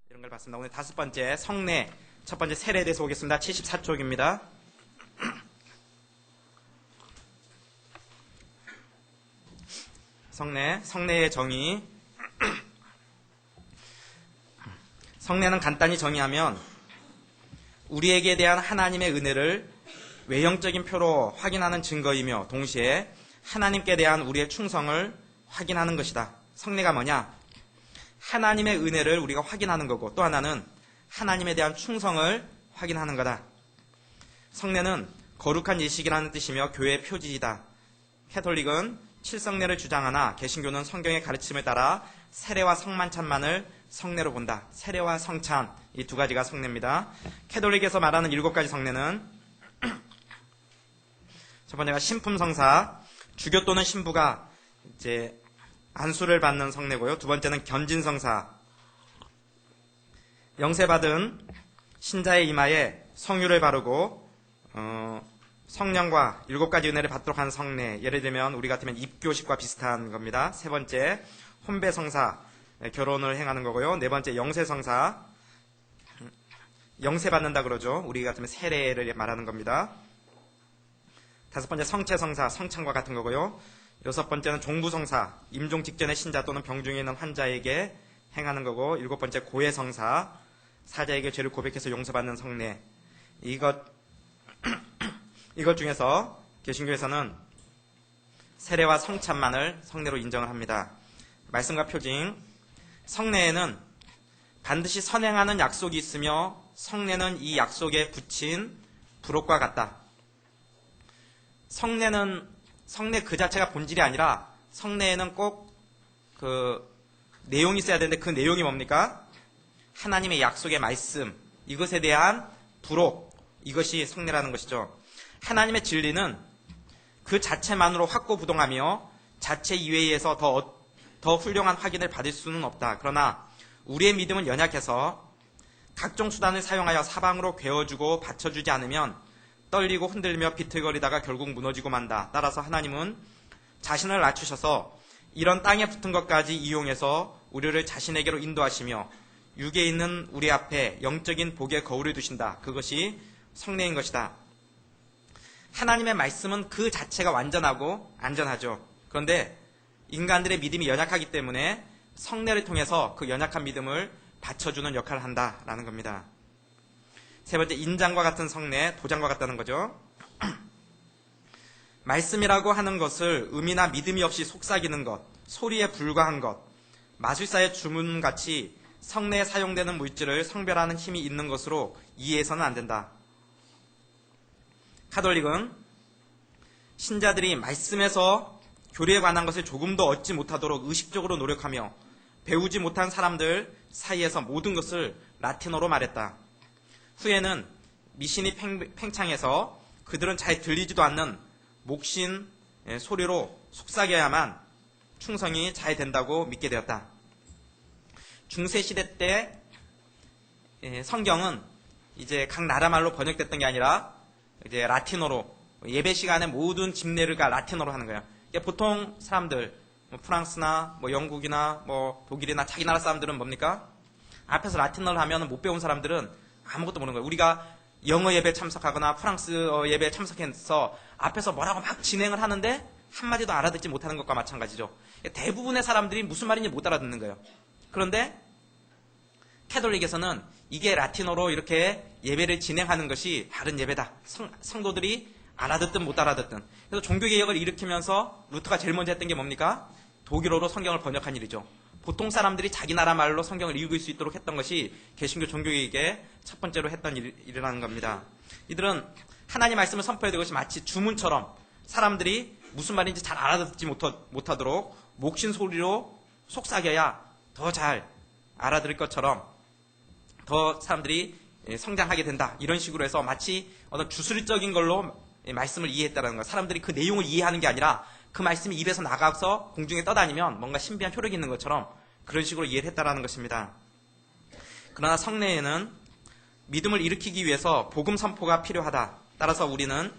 이런 걸 봤습니다. 오늘 5번째 성례, 첫 번째 세례에 대해서 보겠습니다. 74쪽입니다. 성례의 정의. 성례는 간단히 정의하면 우리에게 대한 하나님의 은혜를 외형적인 표로 확인하는 증거이며 동시에 하나님께 대한 우리의 충성을 확인하는 것이다. 성례가 뭐냐? 하나님의 은혜를 우리가 확인하는 거고 또 하나는 하나님에 대한 충성을 확인하는 거다. 성례는 거룩한 예식이라는 뜻이며 교회의 표지이다. 캐톨릭은 칠성례를 주장하나 개신교는 성경의 가르침을 따라 세례와 성만찬만을 성례로 본다. 세례와 성찬, 이 두 가지가 성례입니다. 캐톨릭에서 말하는 7가지 성례는 첫 번째가 신품성사, 주교 또는 신부가 이제 안수를 받는 성례고요. 두 번째는 견진성사, 영세받은 신자의 이마에 성유를 바르고 성령과 7가지 은혜를 받도록 하는 성례. 예를 들면 우리 같으면 입교식과 비슷한 겁니다. 세 번째 혼배성사, 결혼을 행하는 거고요. 네 번째 영세성사, 영세받는다 그러죠. 우리 같으면 세례를 말하는 겁니다. 다섯 번째 성체성사, 성찬과 같은 거고요. 여섯 번째는 종부성사, 임종 직전의 신자 또는 병중에 있는 환자에게 행하는 거고, 일곱 번째 고해성사, 사자에게 죄를 고백해서 용서받는 성례. 이것 중에서 개신교에서는 세례와 성찬만을 성례로 인정을 합니다. 말씀과 표징. 성례에는 반드시 선행하는 약속이 있으며 성례는 이 약속에 붙인 부록과 같다. 성례 그 자체가 본질이 아니라 성례에는 꼭 그 내용이 있어야 되는데 그 내용이 뭡니까? 하나님의 약속의 말씀, 이것에 대한 부록, 이것이 성례라는 것이죠. 하나님의 진리는 그 자체만으로 확고부동하며 자체 이외에서 더 훌륭한 확인을 받을 수는 없다. 그러나 우리의 믿음은 연약해서 각종 수단을 사용하여 사방으로 괴어주고 받쳐주지 않으면 떨리고 흔들며 비틀거리다가 결국 무너지고 만다. 따라서 하나님은 자신을 낮추셔서 이런 땅에 붙은 것까지 이용해서 우리를 자신에게로 인도하시며 육에 있는 우리 앞에 영적인 복의 거울을 두신다. 그것이 성례인 것이다. 하나님의 말씀은 그 자체가 완전하고 안전하죠. 그런데 인간들의 믿음이 연약하기 때문에 성례를 통해서 그 연약한 믿음을 받쳐주는 역할을 한다라는 겁니다. 세 번째, 인장과 같은 성례, 도장과 같다는 거죠. 말씀이라고 하는 것을 의미나 믿음이 없이 속삭이는 것, 소리에 불과한 것, 마술사의 주문같이 성례에 사용되는 물질을 성별하는 힘이 있는 것으로 이해해서는 안 된다. 카톨릭은 신자들이 말씀에서 교리에 관한 것을 조금도 얻지 못하도록 의식적으로 노력하며 배우지 못한 사람들 사이에서 모든 것을 라틴어로 말했다. 후에는 미신이 팽창해서 그들은 잘 들리지도 않는 목신 소리로 속삭여야만 충성이 잘 된다고 믿게 되었다. 중세시대 때 성경은 이제 각 나라 말로 번역됐던 게 아니라 이제 라틴어로 예배 시간에 모든 집례가 라틴어로 하는 거예요. 보통 사람들 프랑스나 영국이나 독일이나 자기 나라 사람들은 뭡니까? 앞에서 라틴어를 하면 못 배운 사람들은 아무것도 모르는 거예요. 우리가 영어 예배 참석하거나 프랑스어 예배 참석해서 앞에서 뭐라고 막 진행을 하는데 한마디도 알아듣지 못하는 것과 마찬가지죠. 대부분의 사람들이 무슨 말인지 못 알아듣는 거예요. 그런데 캐톨릭에서는 이게 라틴어로 이렇게 예배를 진행하는 것이 바른 예배다. 성도들이 알아듣든 못 알아듣든. 그래서 종교개혁을 일으키면서 루터가 제일 먼저 했던 게 뭡니까? 독일어로 성경을 번역한 일이죠. 보통 사람들이 자기 나라 말로 성경을 읽을 수 있도록 했던 것이 개신교 종교개혁의 첫 번째로 했던 일이라는 겁니다. 이들은 하나님 말씀을 선포해야 것이 마치 주문처럼 사람들이 무슨 말인지 잘 알아듣지 못하도록 목신 소리로 속삭여야 더 잘 알아들을 것처럼 더 사람들이 성장하게 된다. 이런 식으로 해서 마치 어떤 주술적인 걸로 말씀을 이해했다는 거예요. 사람들이 그 내용을 이해하는 게 아니라 그 말씀이 입에서 나가서 공중에 떠다니면 뭔가 신비한 효력이 있는 것처럼 그런 식으로 이해를 했다라는 것입니다. 그러나 성례에는 믿음을 일으키기 위해서 복음 선포가 필요하다. 따라서 우리는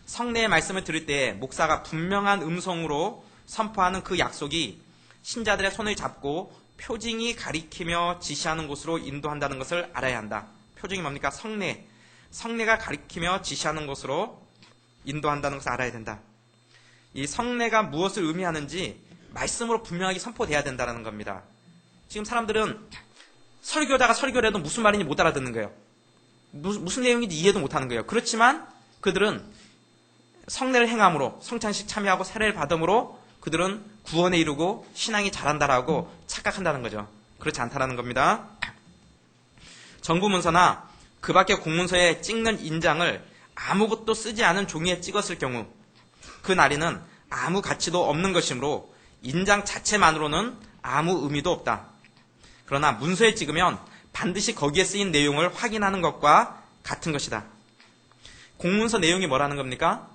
성례의 말씀을 들을 때 목사가 분명한 음성으로 선포하는 그 약속이 신자들의 손을 잡고 표징이 가리키며 지시하는 곳으로 인도한다는 것을 알아야 한다. 표징이 뭡니까? 성례. 성례가 가리키며 지시하는 곳으로 인도한다는 것을 알아야 된다. 이 성례가 무엇을 의미하는지 말씀으로 분명하게 선포돼야 된다는 겁니다. 지금 사람들은 설교자가 설교를 해도 무슨 말인지 못 알아듣는 거예요. 무슨 내용인지 이해도 못하는 거예요. 그렇지만 그들은 성례를 행함으로 성찬식 참여하고 세례를 받음으로 그들은 구원에 이르고 신앙이 자란다라고 착각한다는 거죠. 그렇지 않다는 겁니다. 정부문서나 그 밖의 공문서에 찍는 인장을 아무것도 쓰지 않은 종이에 찍었을 경우 그 날이는 아무 가치도 없는 것이므로 인장 자체만으로는 아무 의미도 없다. 그러나 문서에 찍으면 반드시 거기에 쓰인 내용을 확인하는 것과 같은 것이다. 공문서 내용이 뭐라는 겁니까?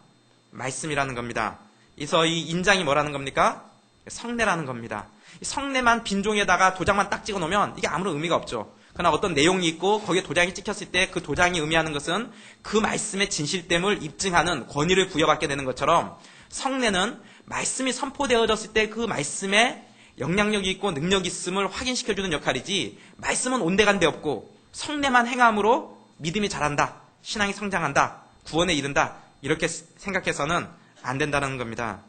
말씀이라는 겁니다. 그래서 이 인장이 뭐라는 겁니까? 성례라는 겁니다. 성례만 빈 종이에다가 도장만 딱 찍어 놓으면 이게 아무런 의미가 없죠. 그러나 어떤 내용이 있고 거기에 도장이 찍혔을 때 그 도장이 의미하는 것은 그 말씀의 진실됨을 입증하는 권위를 부여받게 되는 것처럼 성례는 말씀이 선포되어졌을 때 그 말씀에 영향력이 있고 능력이 있음을 확인시켜주는 역할이지 말씀은 온데간데 없고 성례만 행함으로 믿음이 자란다, 신앙이 성장한다, 구원에 이른다 이렇게 생각해서는 안 된다는 겁니다.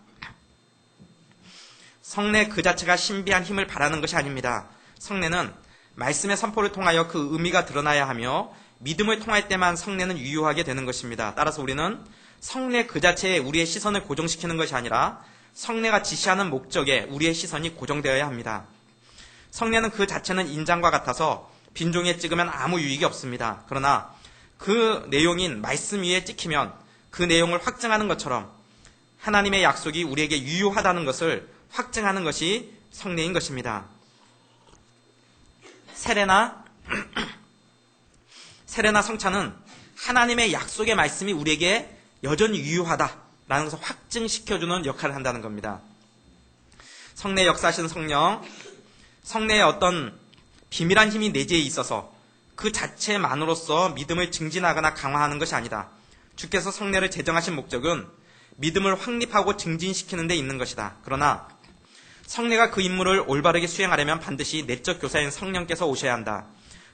성례 그 자체가 신비한 힘을 바라는 것이 아닙니다. 성례는 말씀의 선포를 통하여 그 의미가 드러나야 하며 믿음을 통할 때만 성례는 유효하게 되는 것입니다. 따라서 우리는 성례 그 자체에 우리의 시선을 고정시키는 것이 아니라 성례가 지시하는 목적에 우리의 시선이 고정되어야 합니다. 성례는 그 자체는 인장과 같아서 빈종이에 찍으면 아무 유익이 없습니다. 그러나 그 내용인 말씀 위에 찍히면 그 내용을 확증하는 것처럼 하나님의 약속이 우리에게 유효하다는 것을 확증하는 것이 성례인 것입니다. 세례나 성찬은 하나님의 약속의 말씀이 우리에게 여전히 유효하다라는 것을 확증시켜주는 역할을 한다는 겁니다. 성례 역사하신 성령, 성례의 어떤 비밀한 힘이 내재에 있어서 그 자체만으로서 믿음을 증진하거나 강화하는 것이 아니다. 주께서 성례를 제정하신 목적은 믿음을 확립하고 증진시키는 데 있는 것이다. 그러나 성례가 그 임무를 올바르게 수행하려면 반드시 내적 교사인 성령께서 오셔야 한다.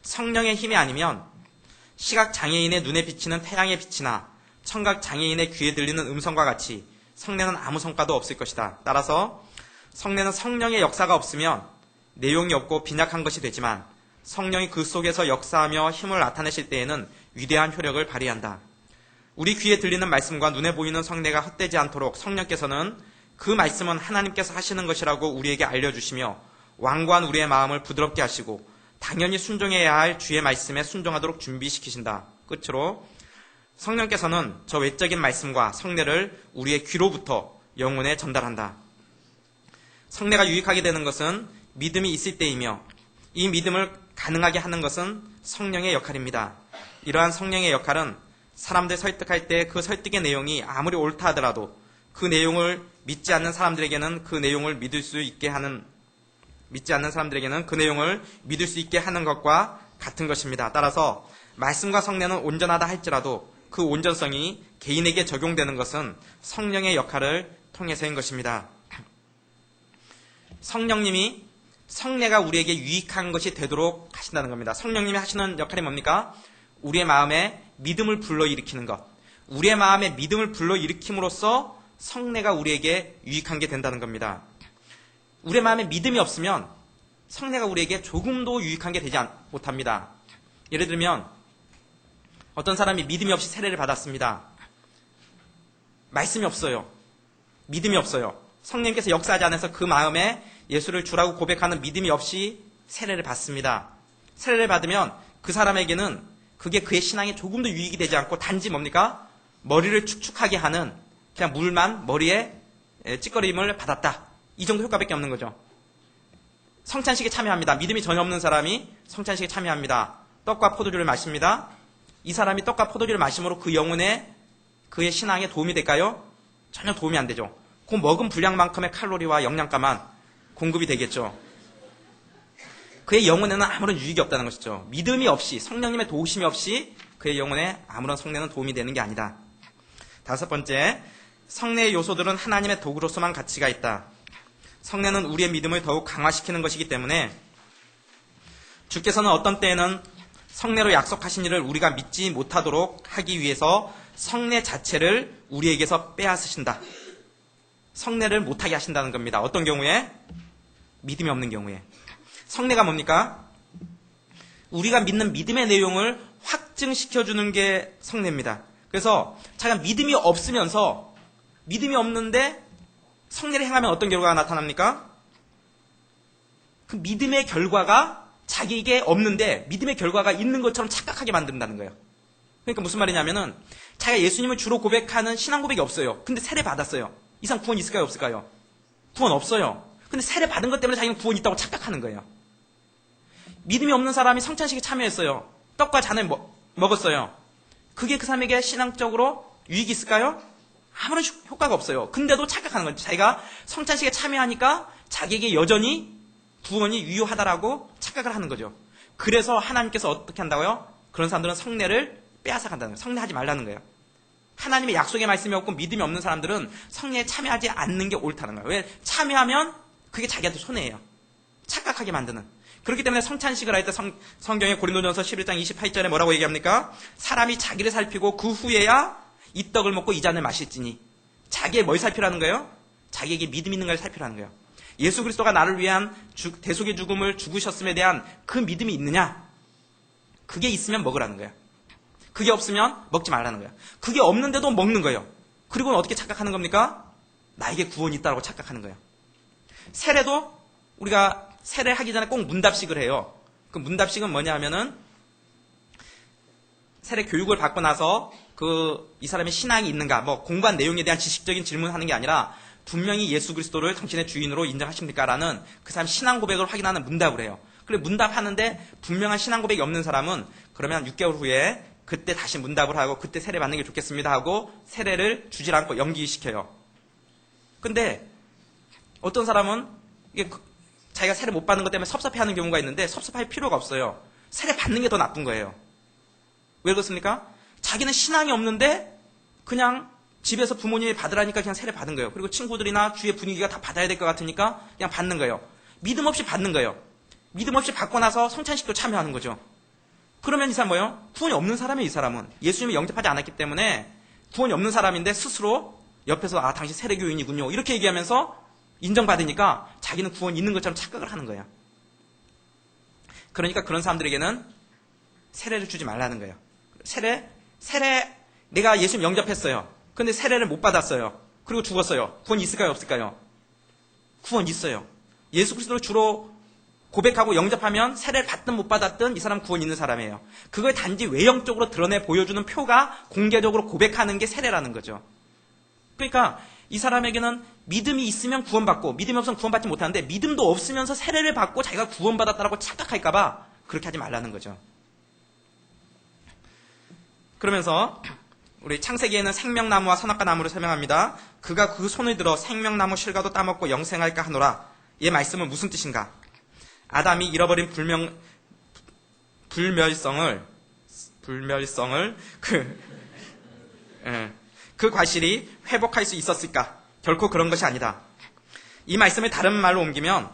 성령의 힘이 아니면 시각 장애인의 눈에 비치는 태양의 빛이나 청각 장애인의 귀에 들리는 음성과 같이 성례는 아무 성과도 없을 것이다. 따라서 성례는 성령의 역사가 없으면 내용이 없고 빈약한 것이 되지만 성령이 그 속에서 역사하며 힘을 나타내실 때에는 위대한 효력을 발휘한다. 우리 귀에 들리는 말씀과 눈에 보이는 성례가 헛되지 않도록 성령께서는 그 말씀은 하나님께서 하시는 것이라고 우리에게 알려주시며 완고한 우리의 마음을 부드럽게 하시고 당연히 순종해야 할 주의 말씀에 순종하도록 준비시키신다. 끝으로 성령께서는 저 외적인 말씀과 성례를 우리의 귀로부터 영혼에 전달한다. 성례가 유익하게 되는 것은 믿음이 있을 때이며 이 믿음을 가능하게 하는 것은 성령의 역할입니다. 이러한 성령의 역할은 사람들 설득할 때 그 설득의 내용이 아무리 옳다 하더라도 그 내용을 믿지 않는 사람들에게는 그 내용을 믿을 수 있게 하는 것과 같은 것입니다. 따라서 말씀과 성례는 온전하다 할지라도 그 온전성이 개인에게 적용되는 것은 성령의 역할을 통해서인 것입니다. 성령님이 성례가 우리에게 유익한 것이 되도록 하신다는 겁니다. 성령님이 하시는 역할이 뭡니까? 우리의 마음에 믿음을 불러일으키는 것. 우리의 마음에 믿음을 불러일으킴으로써 성례가 우리에게 유익한 게 된다는 겁니다. 우리의 마음에 믿음이 없으면 성례가 우리에게 조금도 유익한 게 되지 못합니다. 예를 들면 어떤 사람이 믿음이 없이 세례를 받았습니다. 말씀이 없어요. 믿음이 없어요. 성령님께서 역사하지 않아서 그 마음에 예수를 주라고 고백하는 믿음이 없이 세례를 받습니다. 세례를 받으면 그 사람에게는 그게 그의 신앙에 조금도 유익이 되지 않고 단지 뭡니까? 머리를 축축하게 하는 그냥 물만 머리에 찌꺼림을 받았다. 이 정도 효과밖에 없는 거죠. 성찬식에 참여합니다. 믿음이 전혀 없는 사람이 성찬식에 참여합니다. 떡과 포도주를 마십니다. 이 사람이 떡과 포도주를 마심으로 그 영혼에 그의 신앙에 도움이 될까요? 전혀 도움이 안 되죠. 그 먹은 분량만큼의 칼로리와 영양가만 공급이 되겠죠. 그의 영혼에는 아무런 유익이 없다는 것이죠. 믿음이 없이 성령님의 도우심이 없이 그의 영혼에 아무런 성례는 도움이 되는 게 아니다. 다섯 번째, 성례의 요소들은 하나님의 도구로서만 가치가 있다. 성례는 우리의 믿음을 더욱 강화시키는 것이기 때문에 주께서는 어떤 때에는 성례로 약속하신 일을 우리가 믿지 못하도록 하기 위해서 성례 자체를 우리에게서 빼앗으신다. 성례를 못하게 하신다는 겁니다. 어떤 경우에? 믿음이 없는 경우에. 성례가 뭡니까? 우리가 믿는 믿음의 내용을 확증시켜주는 게 성례입니다. 그래서 자기가 믿음이 없으면서 믿음이 없는데 성례를 행하면 어떤 결과가 나타납니까? 그 믿음의 결과가 자기에게 없는데 믿음의 결과가 있는 것처럼 착각하게 만든다는 거예요. 그러니까 무슨 말이냐면은 자기가 예수님을 주로 고백하는 신앙 고백이 없어요. 근데 세례 받았어요. 이 사람 구원 있을까요? 없을까요? 구원 없어요. 근데 세례 받은 것 때문에 자기는 구원 있다고 착각하는 거예요. 믿음이 없는 사람이 성찬식에 참여했어요. 떡과 잔을 먹었어요. 그게 그 사람에게 신앙적으로 유익이 있을까요? 아무런 효과가 없어요. 근데도 착각하는 거죠. 자기가 성찬식에 참여하니까 자기에게 여전히 구원이 유효하다라고 착각을 하는 거죠. 그래서 하나님께서 어떻게 한다고요? 그런 사람들은 성례를 빼앗아 간다는 거예요. 성례하지 말라는 거예요. 하나님의 약속의 말씀이 없고 믿음이 없는 사람들은 성례에 참여하지 않는 게 옳다는 거예요. 왜? 참여하면 그게 자기한테 손해예요. 착각하게 만드는. 그렇기 때문에 성찬식을 할 때 성경의 고린도전서 11장 28절에 뭐라고 얘기합니까? 사람이 자기를 살피고 그 후에야 이 떡을 먹고 이 잔을 마실지니. 자기의 뭘 살피라는 거예요? 자기에게 믿음 있는 걸 살피라는 거예요. 예수 그리스도가 나를 위한 대속의 죽음을 죽으셨음에 대한 그 믿음이 있느냐? 그게 있으면 먹으라는 거예요. 그게 없으면 먹지 말라는 거예요. 그게 없는데도 먹는 거예요. 그리고는 어떻게 착각하는 겁니까? 나에게 구원이 있다고 착각하는 거예요. 세례도 우리가 세례하기 전에 꼭 문답식을 해요. 그 문답식은 뭐냐 하면은 세례 교육을 받고 나서 이 사람의 신앙이 있는가, 공부한 내용에 대한 지식적인 질문을 하는 게 아니라 분명히 예수 그리스도를 당신의 주인으로 인정하십니까? 라는 그 사람 신앙 고백을 확인하는 문답을 해요. 그래 문답하는데 분명한 신앙 고백이 없는 사람은 그러면 6개월 후에 그때 다시 문답을 하고 그때 세례 받는 게 좋겠습니다 하고 세례를 주질 않고 연기시켜요. 근데 어떤 사람은 이게 자기가 세례 못 받는 것 때문에 섭섭해하는 경우가 있는데 섭섭할 필요가 없어요. 세례 받는 게 더 나쁜 거예요. 왜 그렇습니까? 자기는 신앙이 없는데 그냥 집에서 부모님이 받으라니까 그냥 세례 받은 거예요. 그리고 친구들이나 주위의 분위기가 다 받아야 될 것 같으니까 그냥 받는 거예요. 믿음 없이 받는 거예요. 믿음 없이 받고 나서 성찬식도 참여하는 거죠. 그러면 이 사람 뭐예요? 구원이 없는 사람이에요. 이 사람은. 예수님을 영접하지 않았기 때문에 구원이 없는 사람인데 스스로 옆에서 당신 세례교인이군요. 이렇게 얘기하면서 인정받으니까 자기는 구원이 있는 것처럼 착각을 하는 거예요. 그러니까 그런 사람들에게는 세례를 주지 말라는 거예요. 세례 내가 예수님 영접했어요. 근데 세례를 못 받았어요. 그리고 죽었어요. 구원 있을까요? 없을까요? 구원 있어요. 예수 그리스도를 주로 고백하고 영접하면 세례를 받든 못 받았든 이 사람 구원 있는 사람이에요. 그걸 단지 외형적으로 드러내 보여주는 표가 공개적으로 고백하는 게 세례라는 거죠. 그러니까 이 사람에게는 믿음이 있으면 구원받고 믿음이 없으면 구원받지 못하는데 믿음도 없으면서 세례를 받고 자기가 구원받았다라고 착각할까 봐 그렇게 하지 말라는 거죠. 그러면서 우리 창세기에는 생명나무와 선악과 나무를 설명합니다. 그가 그 손을 들어 생명나무 실과도 따먹고 영생할까 하노라. 이 말씀은 무슨 뜻인가? 아담이 잃어버린 불멸성을 그 과실이 회복할 수 있었을까? 결코 그런 것이 아니다. 이 말씀을 다른 말로 옮기면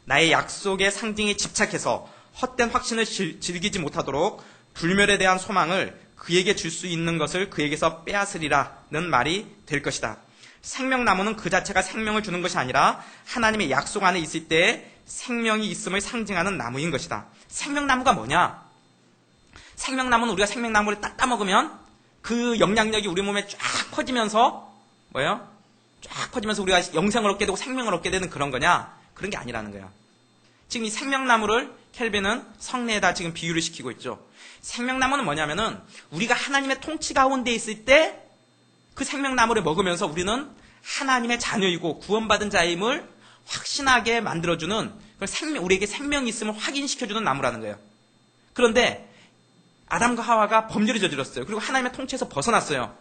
나의 약속의 상징에 집착해서 헛된 확신을 즐기지 못하도록 불멸에 대한 소망을 그에게 줄 수 있는 것을 그에게서 빼앗으리라는 말이 될 것이다. 생명나무는 그 자체가 생명을 주는 것이 아니라 하나님의 약속 안에 있을 때 생명이 있음을 상징하는 나무인 것이다. 생명나무가 뭐냐? 생명나무는 우리가 생명나무를 딱 따먹으면 그 영향력이 우리 몸에 쫙 퍼지면서 뭐예요? 쫙 퍼지면서 우리가 영생을 얻게 되고 생명을 얻게 되는 그런 거냐? 그런 게 아니라는 거야. 지금 이 생명나무를 켈빈은 성례에다 지금 비유를 시키고 있죠. 생명나무는 뭐냐면은 우리가 하나님의 통치 가운데 있을 때 그 생명나무를 먹으면서 우리는 하나님의 자녀이고 구원받은 자임을 확신하게 만들어주는 우리에게 생명이 있음을 확인시켜주는 나무라는 거예요. 그런데 아담과 하와가 범죄를 저질렀어요. 그리고 하나님의 통치에서 벗어났어요.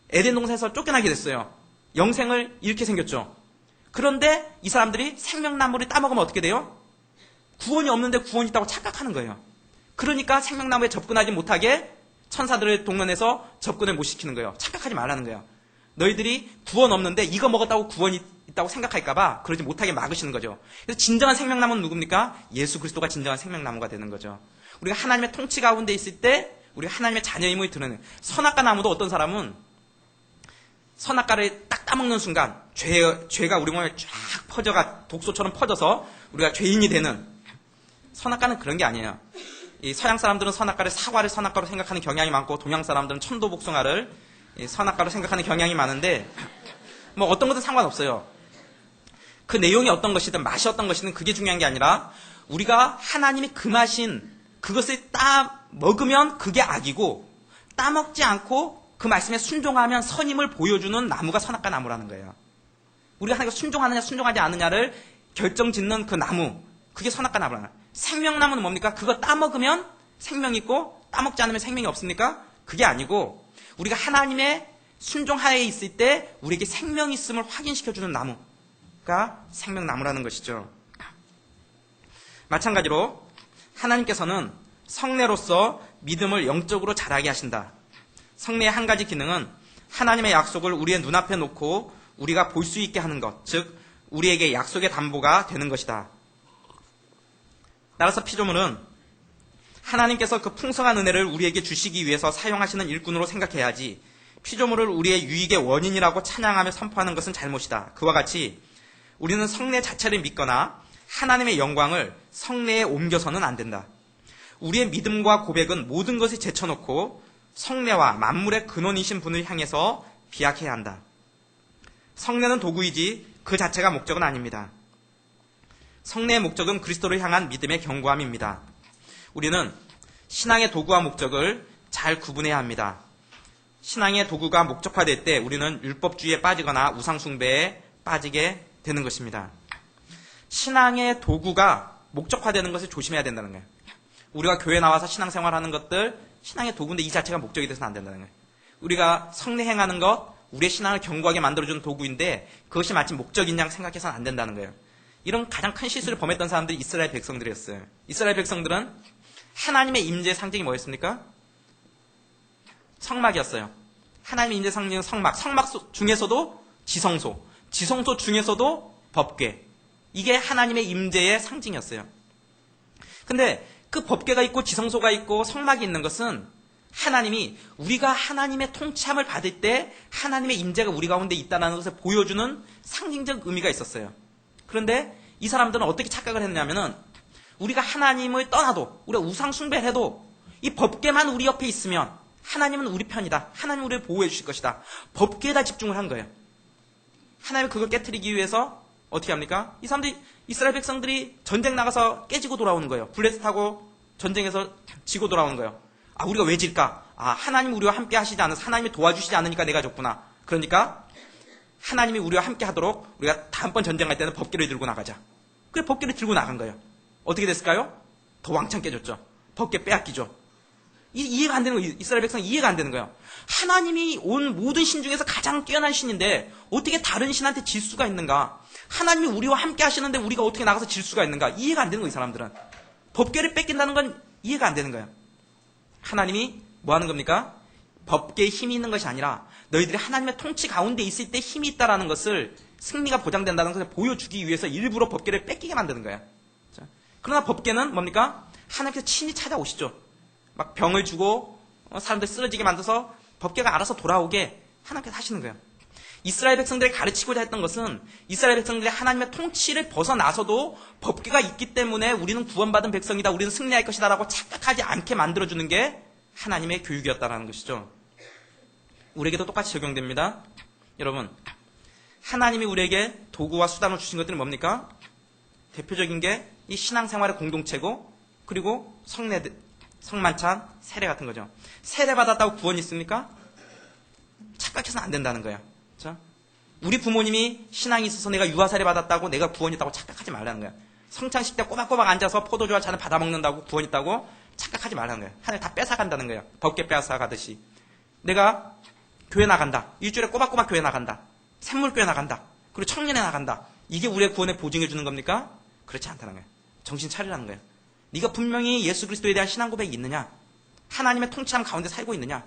에덴 동산에서 쫓겨나게 됐어요. 영생을 잃게 생겼죠. 그런데 이 사람들이 생명나무를 따먹으면 어떻게 돼요? 구원이 없는데 구원이 있다고 착각하는 거예요. 그러니까 생명나무에 접근하지 못하게 천사들을 동원해서 접근을 못 시키는 거예요. 착각하지 말라는 거예요. 너희들이 구원 없는데 이거 먹었다고 구원이 있다고 생각할까봐 그러지 못하게 막으시는 거죠. 그래서 진정한 생명나무는 누굽니까? 예수 그리스도가 진정한 생명나무가 되는 거죠. 우리가 하나님의 통치 가운데 있을 때 우리가 하나님의 자녀임을 드러내는 선악과 나무도 어떤 사람은 선악과를 딱 따먹는 순간 죄가 우리 몸에 쫙 퍼져가 독소처럼 퍼져서 우리가 죄인이 되는 선악과는 그런 게 아니에요. 이 서양 사람들은 사과를 선악과로 생각하는 경향이 많고 동양 사람들은 천도복숭아를 선악과로 생각하는 경향이 많은데 뭐 어떤 것은 상관없어요. 그 내용이 어떤 것이든 맛이 어떤 것이든 그게 중요한 게 아니라 우리가 하나님이 금하신 그것을 따 먹으면 그게 악이고 따먹지 않고 그 말씀에 순종하면 선임을 보여주는 나무가 선악과 나무라는 거예요. 우리가 하나님께 순종하느냐 순종하지 않느냐를 결정짓는 그 나무, 그게 선악과 나무라는 거예요. 생명나무는 뭡니까? 그거 따먹으면 생명이 있고 따먹지 않으면 생명이 없습니까? 그게 아니고 우리가 하나님의 순종하에 있을 때 우리에게 생명이 있음을 확인시켜주는 나무가 생명나무라는 것이죠. 마찬가지로 하나님께서는 성례로서 믿음을 영적으로 자라게 하신다. 성례의 한 가지 기능은 하나님의 약속을 우리의 눈앞에 놓고 우리가 볼 수 있게 하는 것, 즉 우리에게 약속의 담보가 되는 것이다. 따라서 피조물은 하나님께서 그 풍성한 은혜를 우리에게 주시기 위해서 사용하시는 일꾼으로 생각해야지 피조물을 우리의 유익의 원인이라고 찬양하며 선포하는 것은 잘못이다. 그와 같이 우리는 성례 자체를 믿거나 하나님의 영광을 성례에 옮겨서는 안 된다. 우리의 믿음과 고백은 모든 것을 제쳐놓고 성례와 만물의 근원이신 분을 향해서 비약해야 한다. 성례는 도구이지 그 자체가 목적은 아닙니다. 성례의 목적은 그리스도를 향한 믿음의 견고함입니다. 우리는 신앙의 도구와 목적을 잘 구분해야 합니다. 신앙의 도구가 목적화될 때 우리는 율법주의에 빠지거나 우상숭배에 빠지게 되는 것입니다. 신앙의 도구가 목적화되는 것을 조심해야 된다는 거예요. 우리가 교회 나와서 신앙생활하는 것들 신앙의 도구인데 이 자체가 목적이 돼서는 안 된다는 거예요. 우리가 성례 행하는 것 우리의 신앙을 견고하게 만들어주는 도구인데 그것이 마치 목적인 양 생각해서는 안 된다는 거예요. 이런 가장 큰 실수를 범했던 사람들이 이스라엘 백성들이었어요. 이스라엘 백성들은 하나님의 임재의 상징이 뭐였습니까? 성막이었어요. 하나님의 임재의 상징은 성막. 성막 중에서도 지성소. 지성소 중에서도 법궤. 이게 하나님의 임재의 상징이었어요. 근데 그 법궤가 있고 지성소가 있고 성막이 있는 것은 하나님이 우리가 하나님의 통치함을 받을 때 하나님의 임재가 우리 가운데 있다는 것을 보여주는 상징적 의미가 있었어요. 그런데 이 사람들은 어떻게 착각을 했냐면은 우리가 하나님을 떠나도 우리가 우상 숭배를 해도 이 법궤만 우리 옆에 있으면 하나님은 우리 편이다. 하나님은 우리를 보호해 주실 것이다. 법궤에다 집중을 한 거예요. 하나님이 그걸 깨트리기 위해서 어떻게 합니까? 이 사람들이 이스라엘 백성들이 전쟁 나가서 깨지고 돌아오는 거예요. 블레셋 타고 전쟁에서 지고 돌아오는 거예요. 아, 우리가 왜 질까? 아, 하나님이 우리와 함께 하시지 않아서 하나님이 도와주시지 않으니까 내가 졌구나. 그러니까 하나님이 우리와 함께 하도록 우리가 다음번 전쟁할 때는 법궤를 들고 나가자. 그래 법궤를 들고 나간 거예요. 어떻게 됐을까요? 더 왕창 깨졌죠. 법궤 빼앗기죠. 이해가 안 되는 거예요. 이스라엘 백성이 이해가 안 되는 거예요. 하나님이 온 모든 신 중에서 가장 뛰어난 신인데 어떻게 다른 신한테 질 수가 있는가? 하나님이 우리와 함께 하시는데 우리가 어떻게 나가서 질 수가 있는가? 이해가 안 되는 거예요. 이 사람들은. 법궤를 뺏긴다는 건 이해가 안 되는 거예요. 하나님이 뭐 하는 겁니까? 법궤에 힘이 있는 것이 아니라 너희들이 하나님의 통치 가운데 있을 때 힘이 있다는 것을 승리가 보장된다는 것을 보여주기 위해서 일부러 법궤를 뺏기게 만드는 거예요. 그러나 법궤는 뭡니까? 하나님께서 친히 찾아오시죠. 막 병을 주고 사람들 쓰러지게 만들어서 법궤가 알아서 돌아오게 하나님께서 하시는 거예요. 이스라엘 백성들이 가르치고자 했던 것은 이스라엘 백성들이 하나님의 통치를 벗어나서도 법궤가 있기 때문에 우리는 구원받은 백성이다, 우리는 승리할 것이다 라고 착각하지 않게 만들어주는 게 하나님의 교육이었다는 것이죠. 우리에게도 똑같이 적용됩니다. 여러분, 하나님이 우리에게 도구와 수단을 주신 것들은 뭡니까? 대표적인 게 이 신앙생활의 공동체고 그리고 성만찬, 세례 같은 거죠. 세례 받았다고 구원이 있습니까? 착각해서는 안 된다는 거예요. 그렇죠? 우리 부모님이 신앙이 있어서 내가 유아세례 받았다고 내가 구원 있다고 착각하지 말라는 거예요. 성찬식 때 꼬박꼬박 앉아서 포도주와 잔을 받아 먹는다고 구원 있다고 착각하지 말라는 거예요. 하나님 다 뺏어간다는 거예요. 법궤 뺏어가듯이. 내가 교회 나간다. 일주일에 꼬박꼬박 교회 나간다. 샘물교회 나간다. 그리고 청년회 나간다. 이게 우리의 구원에 보증해 주는 겁니까? 그렇지 않다는 거예요. 정신 차리라는 거예요. 네가 분명히 예수 그리스도에 대한 신앙 고백이 있느냐? 하나님의 통치함 가운데 살고 있느냐?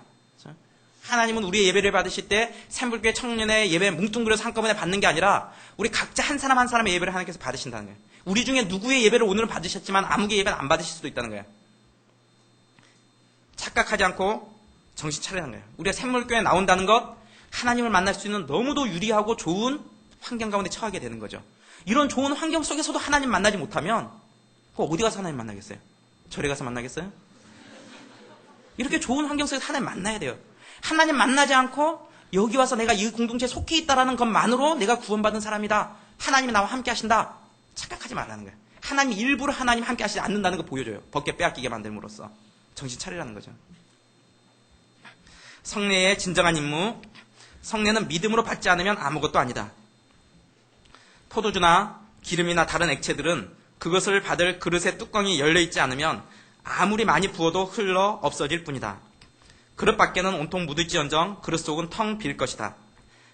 하나님은 우리의 예배를 받으실 때 샘불교회 청년의 예배 뭉뚱그려서 한꺼번에 받는 게 아니라 우리 각자 한 사람 한 사람의 예배를 하나님께서 받으신다는 거예요. 우리 중에 누구의 예배를 오늘은 받으셨지만 아무개의 예배는 안 받으실 수도 있다는 거예요. 착각하지 않고 정신 차리라는 거예요. 우리가 샘물교회에 나온다는 것, 하나님을 만날 수 있는 너무도 유리하고 좋은 환경 가운데 처하게 되는 거죠. 이런 좋은 환경 속에서도 하나님 만나지 못하면 어디 가서 하나님 만나겠어요? 절에 가서 만나겠어요? 이렇게 좋은 환경 속에서 하나님 만나야 돼요. 하나님 만나지 않고 여기 와서 내가 이 공동체에 속해 있다는 것만으로 내가 구원받은 사람이다. 하나님이 나와 함께 하신다. 착각하지 말라는 거예요. 하나님이 일부러 하나님 함께 하시지 않는다는 거 보여줘요. 벗게 빼앗기게 만듦으로써. 정신 차리라는 거죠. 성례의 진정한 임무. 성례는 믿음으로 받지 않으면 아무것도 아니다. 포도주나 기름이나 다른 액체들은 그것을 받을 그릇의 뚜껑이 열려있지 않으면 아무리 많이 부어도 흘러 없어질 뿐이다. 그릇 밖에는 온통 묻을지언정 그릇 속은 텅 빌 것이다.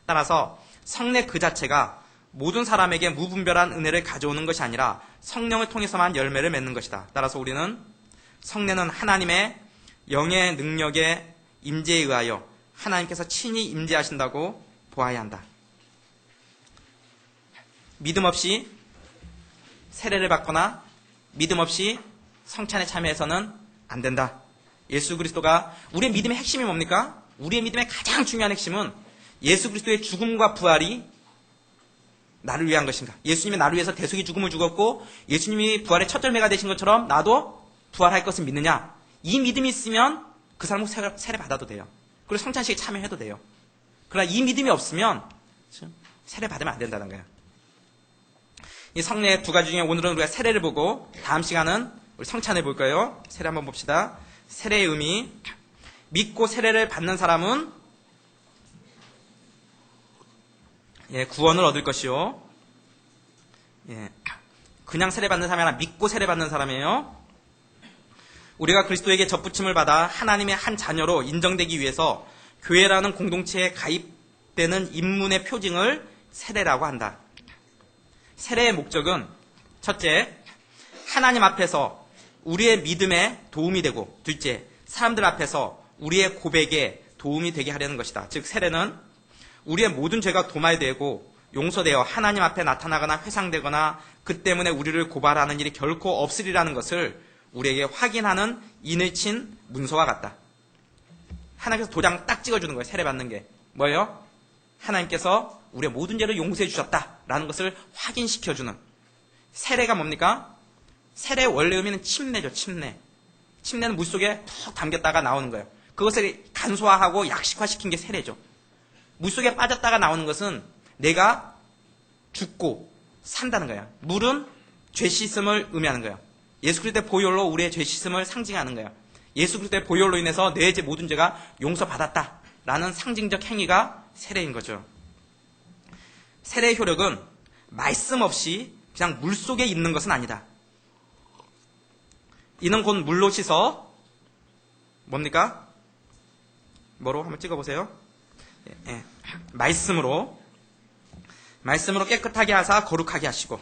따라서 성례 그 자체가 모든 사람에게 무분별한 은혜를 가져오는 것이 아니라 성령을 통해서만 열매를 맺는 것이다. 따라서 우리는 성례는 하나님의 영의 능력의 임재에 의하여 하나님께서 친히 임재하신다고 보아야 한다. 믿음 없이 세례를 받거나 믿음 없이 성찬에 참여해서는 안 된다. 예수 그리스도가 우리의 믿음의 핵심이 뭡니까? 우리의 믿음의 가장 중요한 핵심은 예수 그리스도의 죽음과 부활이 나를 위한 것인가? 예수님이 나를 위해서 대속의 죽음을 죽었고 예수님이 부활의 첫 열매가 되신 것처럼 나도 부활할 것을 믿느냐? 이 믿음이 있으면 그 사람은 세례 받아도 돼요. 그리고 성찬식에 참여해도 돼요. 그러나 이 믿음이 없으면 세례 받으면 안 된다는 거예요. 이 성례 두 가지 중에 오늘은 우리가 세례를 보고 다음 시간은 우리 성찬을 볼 거예요. 세례 한번 봅시다. 세례의 의미. 믿고 세례를 받는 사람은 구원을 얻을 것이요. 그냥 세례 받는 사람이 아니라 믿고 세례 받는 사람이에요. 우리가 그리스도에게 접붙임을 받아 하나님의 한 자녀로 인정되기 위해서 교회라는 공동체에 가입되는 입문의 표징을 세례라고 한다. 세례의 목적은 첫째, 하나님 앞에서 우리의 믿음에 도움이 되고 둘째, 사람들 앞에서 우리의 고백에 도움이 되게 하려는 것이다. 즉 세례는 우리의 모든 죄가 도말되고 용서되어 하나님 앞에 나타나거나 회상되거나 그 때문에 우리를 고발하는 일이 결코 없으리라는 것을 우리에게 확인하는 인을 친 문서와 같다. 하나님께서 도장 딱 찍어주는 거예요. 세례 받는 게. 뭐예요? 하나님께서 우리의 모든 죄를 용서해 주셨다라는 것을 확인시켜주는. 세례가 뭡니까? 세례의 원래 의미는 침례죠. 침례. 침례는 물속에 푹 담겼다가 나오는 거예요. 그것을 간소화하고 약식화시킨 게 세례죠. 물속에 빠졌다가 나오는 것은 내가 죽고 산다는 거예요. 물은 죄 씻음을 의미하는 거예요. 예수 그리스도의 보혈로 우리의 죄 씻음을 상징하는 거예요. 예수 그리스도의 보혈로 인해서 내 죄 모든 죄가 용서받았다라는 상징적 행위가 세례인 거죠. 세례의 효력은 말씀 없이 그냥 물속에 있는 것은 아니다. 이는 곧 물로 씻어 뭡니까? 뭐로? 한번 찍어보세요. 말씀으로 깨끗하게 하사 거룩하게 하시고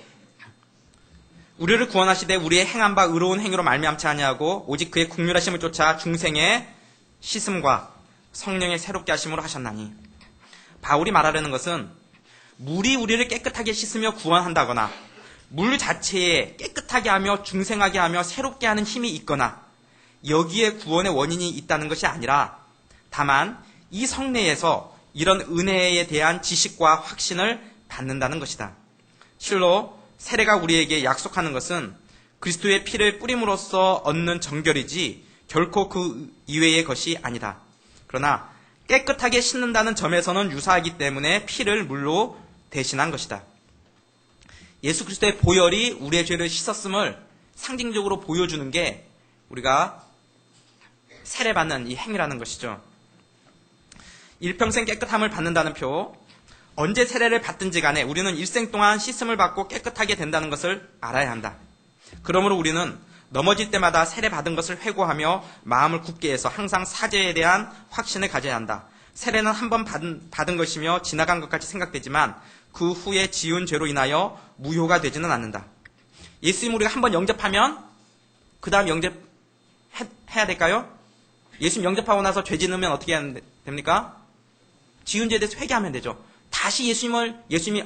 우리를 구원하시되 우리의 행한 바 의로운 행위로 말미암지 아니하고 오직 그의 국률하심을 쫓아 중생의 씻음과 성령의 새롭게 하심으로 하셨나니. 바울이 말하려는 것은 물이 우리를 깨끗하게 씻으며 구원한다거나 물 자체에 깨끗하게 하며 중생하게 하며 새롭게 하는 힘이 있거나 여기에 구원의 원인이 있다는 것이 아니라 다만 이 성례에서 이런 은혜에 대한 지식과 확신을 받는다는 것이다. 실로 세례가 우리에게 약속하는 것은 그리스도의 피를 뿌림으로써 얻는 정결이지 결코 그 이외의 것이 아니다. 그러나 깨끗하게 씻는다는 점에서는 유사하기 때문에 피를 물로 대신한 것이다. 예수 그리스도의 보혈이 우리의 죄를 씻었음을 상징적으로 보여주는 게 우리가 세례받는 이 행위라는 것이죠. 일평생 깨끗함을 받는다는 표, 언제 세례를 받든지 간에 우리는 일생 동안 씻음을 받고 깨끗하게 된다는 것을 알아야 한다. 그러므로 우리는 넘어질 때마다 세례 받은 것을 회고하며 마음을 굳게 해서 항상 사죄에 대한 확신을 가져야 한다. 세례는 한 번 받은 것이며 지나간 것 같이 생각되지만 그 후에 지은 죄로 인하여 무효가 되지는 않는다. 예수님 우리가 한 번 영접하면 그 다음 영접해야 될까요? 예수님 영접하고 나서 죄 짓으면 어떻게 하면 됩니까? 지은 죄에 대해서 회개하면 되죠. 다시 예수님이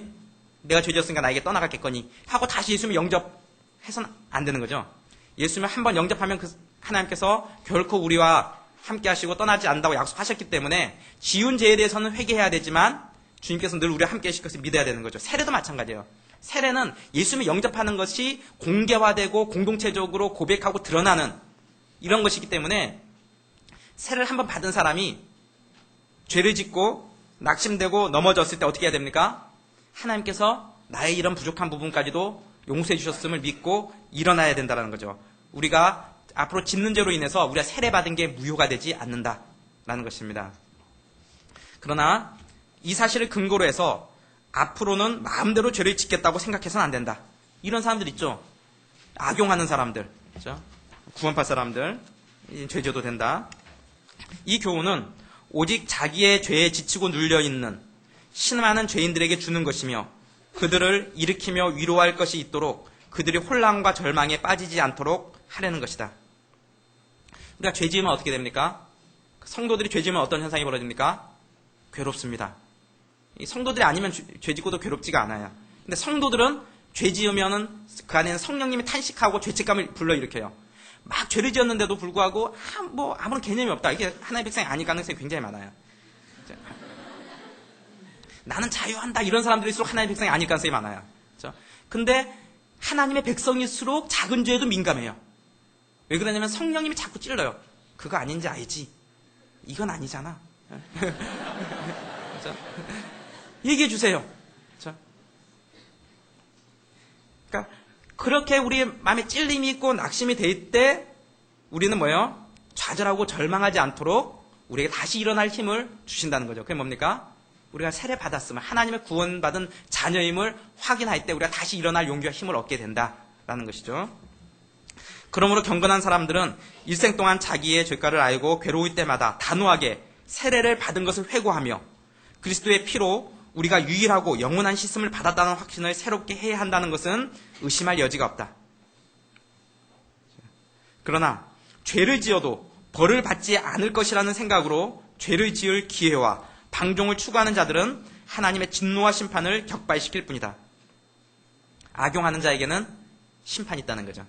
내가 죄 지었으니까 나에게 떠나갔겠거니 하고 다시 예수님을 영접해서는 안 되는 거죠. 예수님을 한번 영접하면 하나님께서 결코 우리와 함께 하시고 떠나지 않는다고 약속하셨기 때문에 지은 죄에 대해서는 회개해야 되지만 주님께서 늘 우리와 함께 하실 것을 믿어야 되는 거죠. 세례도 마찬가지예요. 세례는 예수님을 영접하는 것이 공개화되고 공동체적으로 고백하고 드러나는 이런 것이기 때문에 세례를 한번 받은 사람이 죄를 짓고 낙심되고 넘어졌을 때 어떻게 해야 됩니까? 하나님께서 나의 이런 부족한 부분까지도 용서해 주셨음을 믿고 일어나야 된다는 거죠. 우리가 앞으로 짓는 죄로 인해서 우리가 세례받은 게 무효가 되지 않는다라는 것입니다. 그러나 이 사실을 근거로 해서 앞으로는 마음대로 죄를 짓겠다고 생각해서는 안 된다. 이런 사람들 있죠. 악용하는 사람들, 그렇죠? 구원받을 사람들, 죄 지어도 된다. 이 교훈은 오직 자기의 죄에 지치고 눌려있는 신많은 죄인들에게 주는 것이며 그들을 일으키며 위로할 것이 있도록 그들이 혼란과 절망에 빠지지 않도록 하려는 것이다. 우리가 죄 지으면 어떻게 됩니까? 성도들이 죄 지으면 어떤 현상이 벌어집니까? 괴롭습니다. 성도들이 아니면 죄 짓고도 괴롭지가 않아요. 근데 성도들은 죄 지으면은 그 안에는 성령님이 탄식하고 죄책감을 불러일으켜요. 막 죄를 지었는데도 불구하고 아무런 개념이 없다. 이게 하나님의 백성이 아닐 가능성이 굉장히 많아요. 나는 자유한다. 이런 사람들일수록 하나님의 백성이 아닐 가능성이 많아요. 그렇죠? 근데 하나님의 백성일수록 작은 죄에도 민감해요. 왜 그러냐면 성령님이 자꾸 찔러요. 그거 아닌지 알지? 이건 아니잖아. 그렇죠? 얘기해 주세요. 그렇죠? 그러니까 그렇게 우리의 마음에 찔림이 있고 낙심이 될 때 우리는 뭐예요? 좌절하고 절망하지 않도록 우리에게 다시 일어날 힘을 주신다는 거죠. 그게 뭡니까? 우리가 세례 받았으면 하나님의 구원받은 자녀임을 확인할 때 우리가 다시 일어날 용기와 힘을 얻게 된다라는 것이죠. 그러므로 경건한 사람들은 일생 동안 자기의 죄가를 알고 괴로울 때마다 단호하게 세례를 받은 것을 회고하며 그리스도의 피로 우리가 유일하고 영원한 씻음을 받았다는 확신을 새롭게 해야 한다는 것은 의심할 여지가 없다. 그러나 죄를 지어도 벌을 받지 않을 것이라는 생각으로 죄를 지을 기회와 방종을 추구하는 자들은 하나님의 진노와 심판을 격발시킬 뿐이다. 악용하는 자에게는 심판이 있다는 거죠.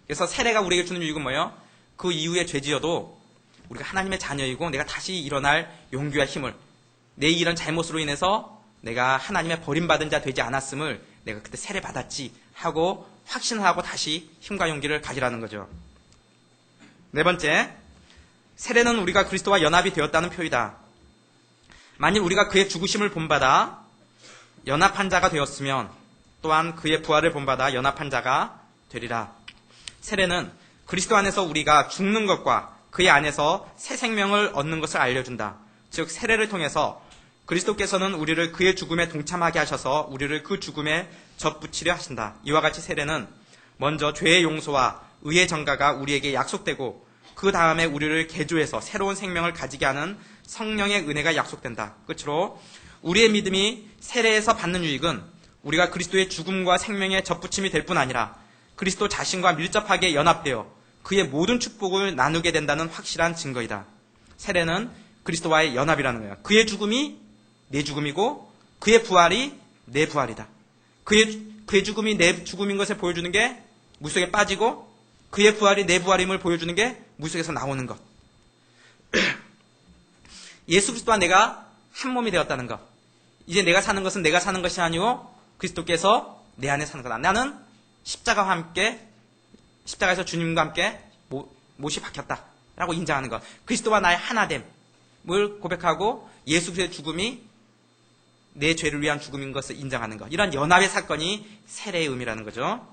그래서 세례가 우리에게 주는 유익은 뭐예요? 그 이후에 죄 지어도 우리가 하나님의 자녀이고 내가 다시 일어날 용기와 힘을, 내 이런 잘못으로 인해서 내가 하나님의 버림받은 자 되지 않았음을 내가 그때 세례 받았지 하고 확신하고 다시 힘과 용기를 가지라는 거죠. 네 번째, 세례는 우리가 그리스도와 연합이 되었다는 표이다. 만일 우리가 그의 죽으심을 본받아 연합한 자가 되었으면 또한 그의 부활을 본받아 연합한 자가 되리라. 세례는 그리스도 안에서 우리가 죽는 것과 그의 안에서 새 생명을 얻는 것을 알려준다. 즉 세례를 통해서 그리스도께서는 우리를 그의 죽음에 동참하게 하셔서 우리를 그 죽음에 접붙이려 하신다. 이와 같이 세례는 먼저 죄의 용서와 의의 전가가 우리에게 약속되고 그 다음에 우리를 개조해서 새로운 생명을 가지게 하는 성령의 은혜가 약속된다. 끝으로 우리의 믿음이 세례에서 받는 유익은 우리가 그리스도의 죽음과 생명에 접붙임이 될 뿐 아니라 그리스도 자신과 밀접하게 연합되어 그의 모든 축복을 나누게 된다는 확실한 증거이다. 세례는 그리스도와의 연합이라는 거예요. 그의 죽음이 내 죽음이고 그의 부활이 내 부활이다. 그의 죽음이 내 죽음인 것을 보여주는 게 물속에 빠지고 그의 부활이 내 부활임을 보여주는 게 물속에서 나오는 것. 예수 그리스도와 내가 한 몸이 되었다는 것. 이제 내가 사는 것은 내가 사는 것이 아니고 그리스도께서 내 안에 사는 거다. 나는 십자가와 함께, 십자가에서 주님과 함께 못이 박혔다라고 인정하는 것. 그리스도와 나의 하나됨을 고백하고 예수 그리스도의 죽음이 내 죄를 위한 죽음인 것을 인정하는 것. 이런 연합의 사건이 세례의 의미라는 거죠.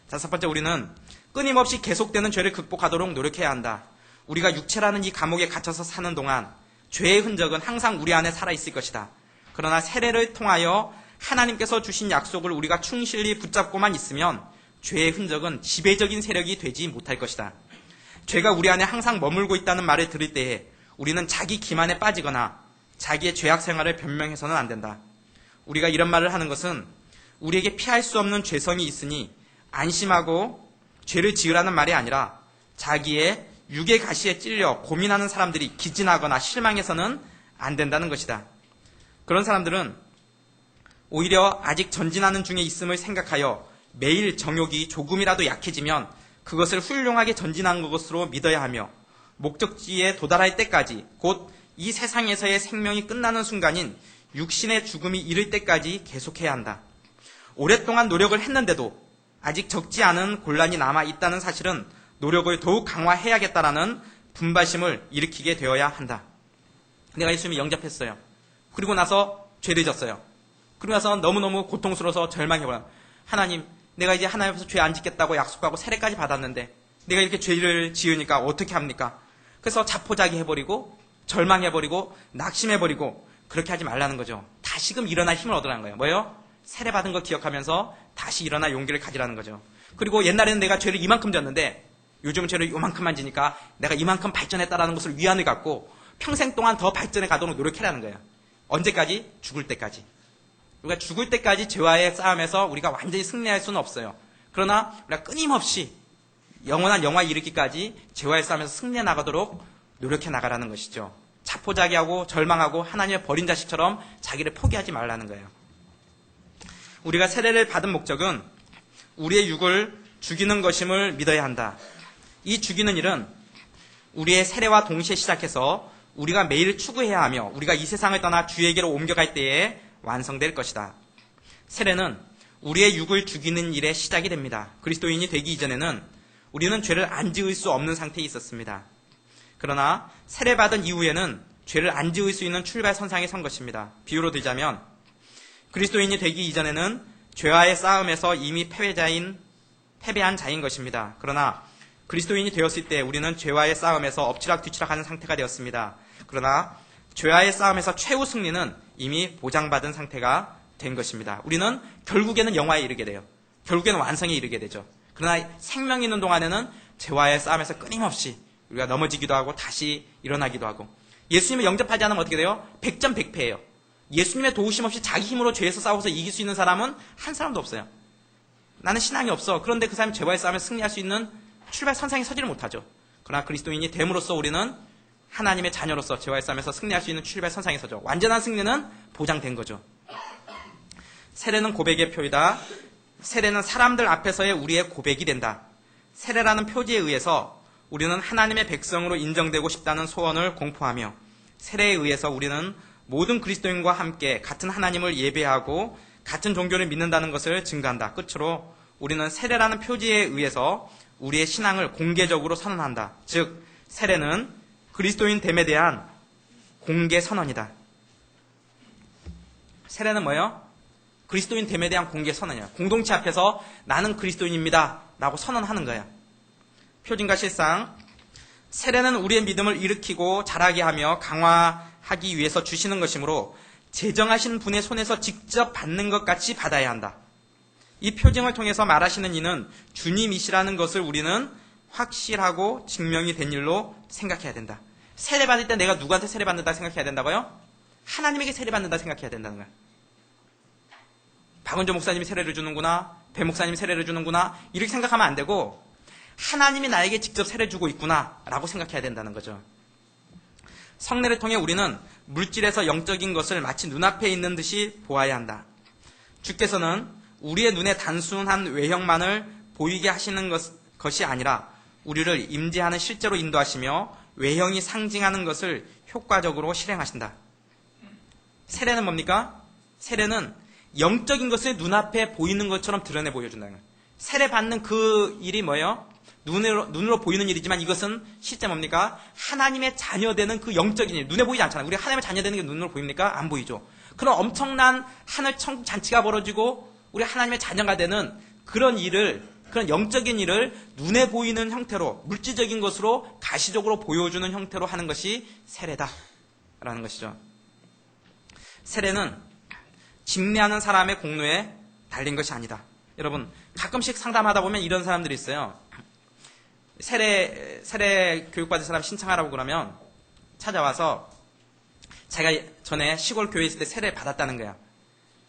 자, 첫 번째, 우리는 끊임없이 계속되는 죄를 극복하도록 노력해야 한다. 우리가 육체라는 이 감옥에 갇혀서 사는 동안 죄의 흔적은 항상 우리 안에 살아있을 것이다. 그러나 세례를 통하여 하나님께서 주신 약속을 우리가 충실히 붙잡고만 있으면 죄의 흔적은 지배적인 세력이 되지 못할 것이다. 죄가 우리 안에 항상 머물고 있다는 말을 들을 때에 우리는 자기 기만에 빠지거나 자기의 죄악 생활을 변명해서는 안 된다. 우리가 이런 말을 하는 것은 우리에게 피할 수 없는 죄성이 있으니 안심하고 죄를 지으라는 말이 아니라 자기의 육의 가시에 찔려 고민하는 사람들이 기진하거나 실망해서는 안 된다는 것이다. 그런 사람들은 오히려 아직 전진하는 중에 있음을 생각하여 매일 정욕이 조금이라도 약해지면 그것을 훌륭하게 전진한 것으로 믿어야 하며 목적지에 도달할 때까지 곧 이 세상에서의 생명이 끝나는 순간인 육신의 죽음이 이를 때까지 계속해야 한다. 오랫동안 노력을 했는데도 아직 적지 않은 곤란이 남아 있다는 사실은 노력을 더욱 강화해야겠다라는 분발심을 일으키게 되어야 한다. 내가 예수님을 영접했어요. 그리고 나서 죄를 졌어요. 그리고 나서 너무너무 고통스러워서 절망해버려. 하나님, 내가 이제 하나님 앞에서 죄 안 짓겠다고 약속하고 세례까지 받았는데 내가 이렇게 죄를 지으니까 어떻게 합니까? 그래서 자포자기 해버리고 절망해버리고 낙심해버리고 그렇게 하지 말라는 거죠. 다시금 일어날 힘을 얻으라는 거예요. 뭐예요? 세례 받은 거 기억하면서 다시 일어날 용기를 가지라는 거죠. 그리고 옛날에는 내가 죄를 이만큼 졌는데 요즘은 죄를 요만큼만 지니까 내가 이만큼 발전했다라는 것을 위안을 갖고 평생 동안 더 발전해 가도록 노력해라는 거예요. 언제까지? 죽을 때까지. 우리가 죽을 때까지 죄와의 싸움에서 우리가 완전히 승리할 수는 없어요. 그러나 우리가 끊임없이 영원한 영화에 이르기까지 죄와의 싸움에서 승리해 나가도록 노력해 나가라는 것이죠. 자포자기하고 절망하고 하나님의 버린 자식처럼 자기를 포기하지 말라는 거예요. 우리가 세례를 받은 목적은 우리의 육을 죽이는 것임을 믿어야 한다. 이 죽이는 일은 우리의 세례와 동시에 시작해서 우리가 매일 추구해야 하며 우리가 이 세상을 떠나 주에게로 옮겨갈 때에 완성될 것이다. 세례는 우리의 육을 죽이는 일의 시작이 됩니다. 그리스도인이 되기 이전에는 우리는 죄를 안 지을 수 없는 상태에 있었습니다. 그러나 세례받은 이후에는 죄를 안 지을 수 있는 출발선상에 선 것입니다. 비유로 들자면 그리스도인이 되기 이전에는 죄와의 싸움에서 이미 패배한 자인 것입니다. 그러나 그리스도인이 되었을 때 우리는 죄와의 싸움에서 엎치락뒤치락하는 상태가 되었습니다. 그러나 죄와의 싸움에서 최후 승리는 이미 보장받은 상태가 된 것입니다. 우리는 결국에는 영화에 이르게 돼요. 결국에는 완성에 이르게 되죠. 그러나 생명이 있는 동안에는 죄와의 싸움에서 끊임없이 우리가 넘어지기도 하고 다시 일어나기도 하고 예수님을 영접하지 않으면 어떻게 돼요? 100점 100패예요. 예수님의 도우심 없이 자기 힘으로 죄에서 싸워서 이길 수 있는 사람은 한 사람도 없어요. 나는 신앙이 없어. 그런데 그 사람이 죄와의 싸움에 승리할 수 있는 출발 선상에 서지를 못하죠. 그러나 그리스도인이 됨으로써 우리는 하나님의 자녀로서 죄와의 싸움에서 승리할 수 있는 출발 선상에 서죠. 완전한 승리는 보장된 거죠. 세례는 고백의 표이다. 세례는 사람들 앞에서의 우리의 고백이 된다. 세례라는 표지에 의해서 우리는 하나님의 백성으로 인정되고 싶다는 소원을 공포하며 세례에 의해서 우리는 모든 그리스도인과 함께 같은 하나님을 예배하고 같은 종교를 믿는다는 것을 증거한다. 끝으로 우리는 세례라는 표지에 의해서 우리의 신앙을 공개적으로 선언한다. 즉 세례는 그리스도인 됨에 대한 공개 선언이다. 세례는 뭐예요? 그리스도인 됨에 대한 공개 선언이야. 공동체 앞에서 나는 그리스도인입니다 라고 선언하는 거야. 표징과 실상, 세례는 우리의 믿음을 일으키고 자라게 하며 강화하기 위해서 주시는 것이므로 제정하신 분의 손에서 직접 받는 것 같이 받아야 한다. 이 표징을 통해서 말하시는 이는 주님이시라는 것을 우리는 확실하고 증명이 된 일로 생각해야 된다. 세례받을 때 내가 누구한테 세례받는다 생각해야 된다고요? 하나님에게 세례받는다 생각해야 된다는 거야. 박은조 목사님이 세례를 주는구나, 배 목사님이 세례를 주는구나 이렇게 생각하면 안 되고 하나님이 나에게 직접 세례 주고 있구나 라고 생각해야 된다는 거죠. 성례를 통해 우리는 물질에서 영적인 것을 마치 눈앞에 있는 듯이 보아야 한다. 주께서는 우리의 눈에 단순한 외형만을 보이게 하시는 것이 아니라 우리를 임재하는 실제로 인도하시며 외형이 상징하는 것을 효과적으로 실행하신다. 세례는 뭡니까? 세례는 영적인 것을 눈앞에 보이는 것처럼 드러내 보여준다는 거예요. 세례 받는 그 일이 뭐예요? 눈으로 보이는 일이지만 이것은 실제 뭡니까? 하나님의 자녀되는 그 영적인 일. 눈에 보이지 않잖아요. 우리가 하나님의 자녀되는 게 눈으로 보입니까? 안 보이죠. 그런 엄청난 하늘 천국 잔치가 벌어지고 우리 하나님의 자녀가 되는 그런 일을, 그런 영적인 일을 눈에 보이는 형태로, 물질적인 것으로 가시적으로 보여주는 형태로 하는 것이 세례다라는 것이죠. 세례는 집례하는 사람의 공로에 달린 것이 아니다. 여러분, 가끔씩 상담하다 보면 이런 사람들이 있어요. 세례 교육받을 사람 신청하라고 그러면 찾아와서 자기가 전에 시골 교회에 있을 때 세례 받았다는 거야.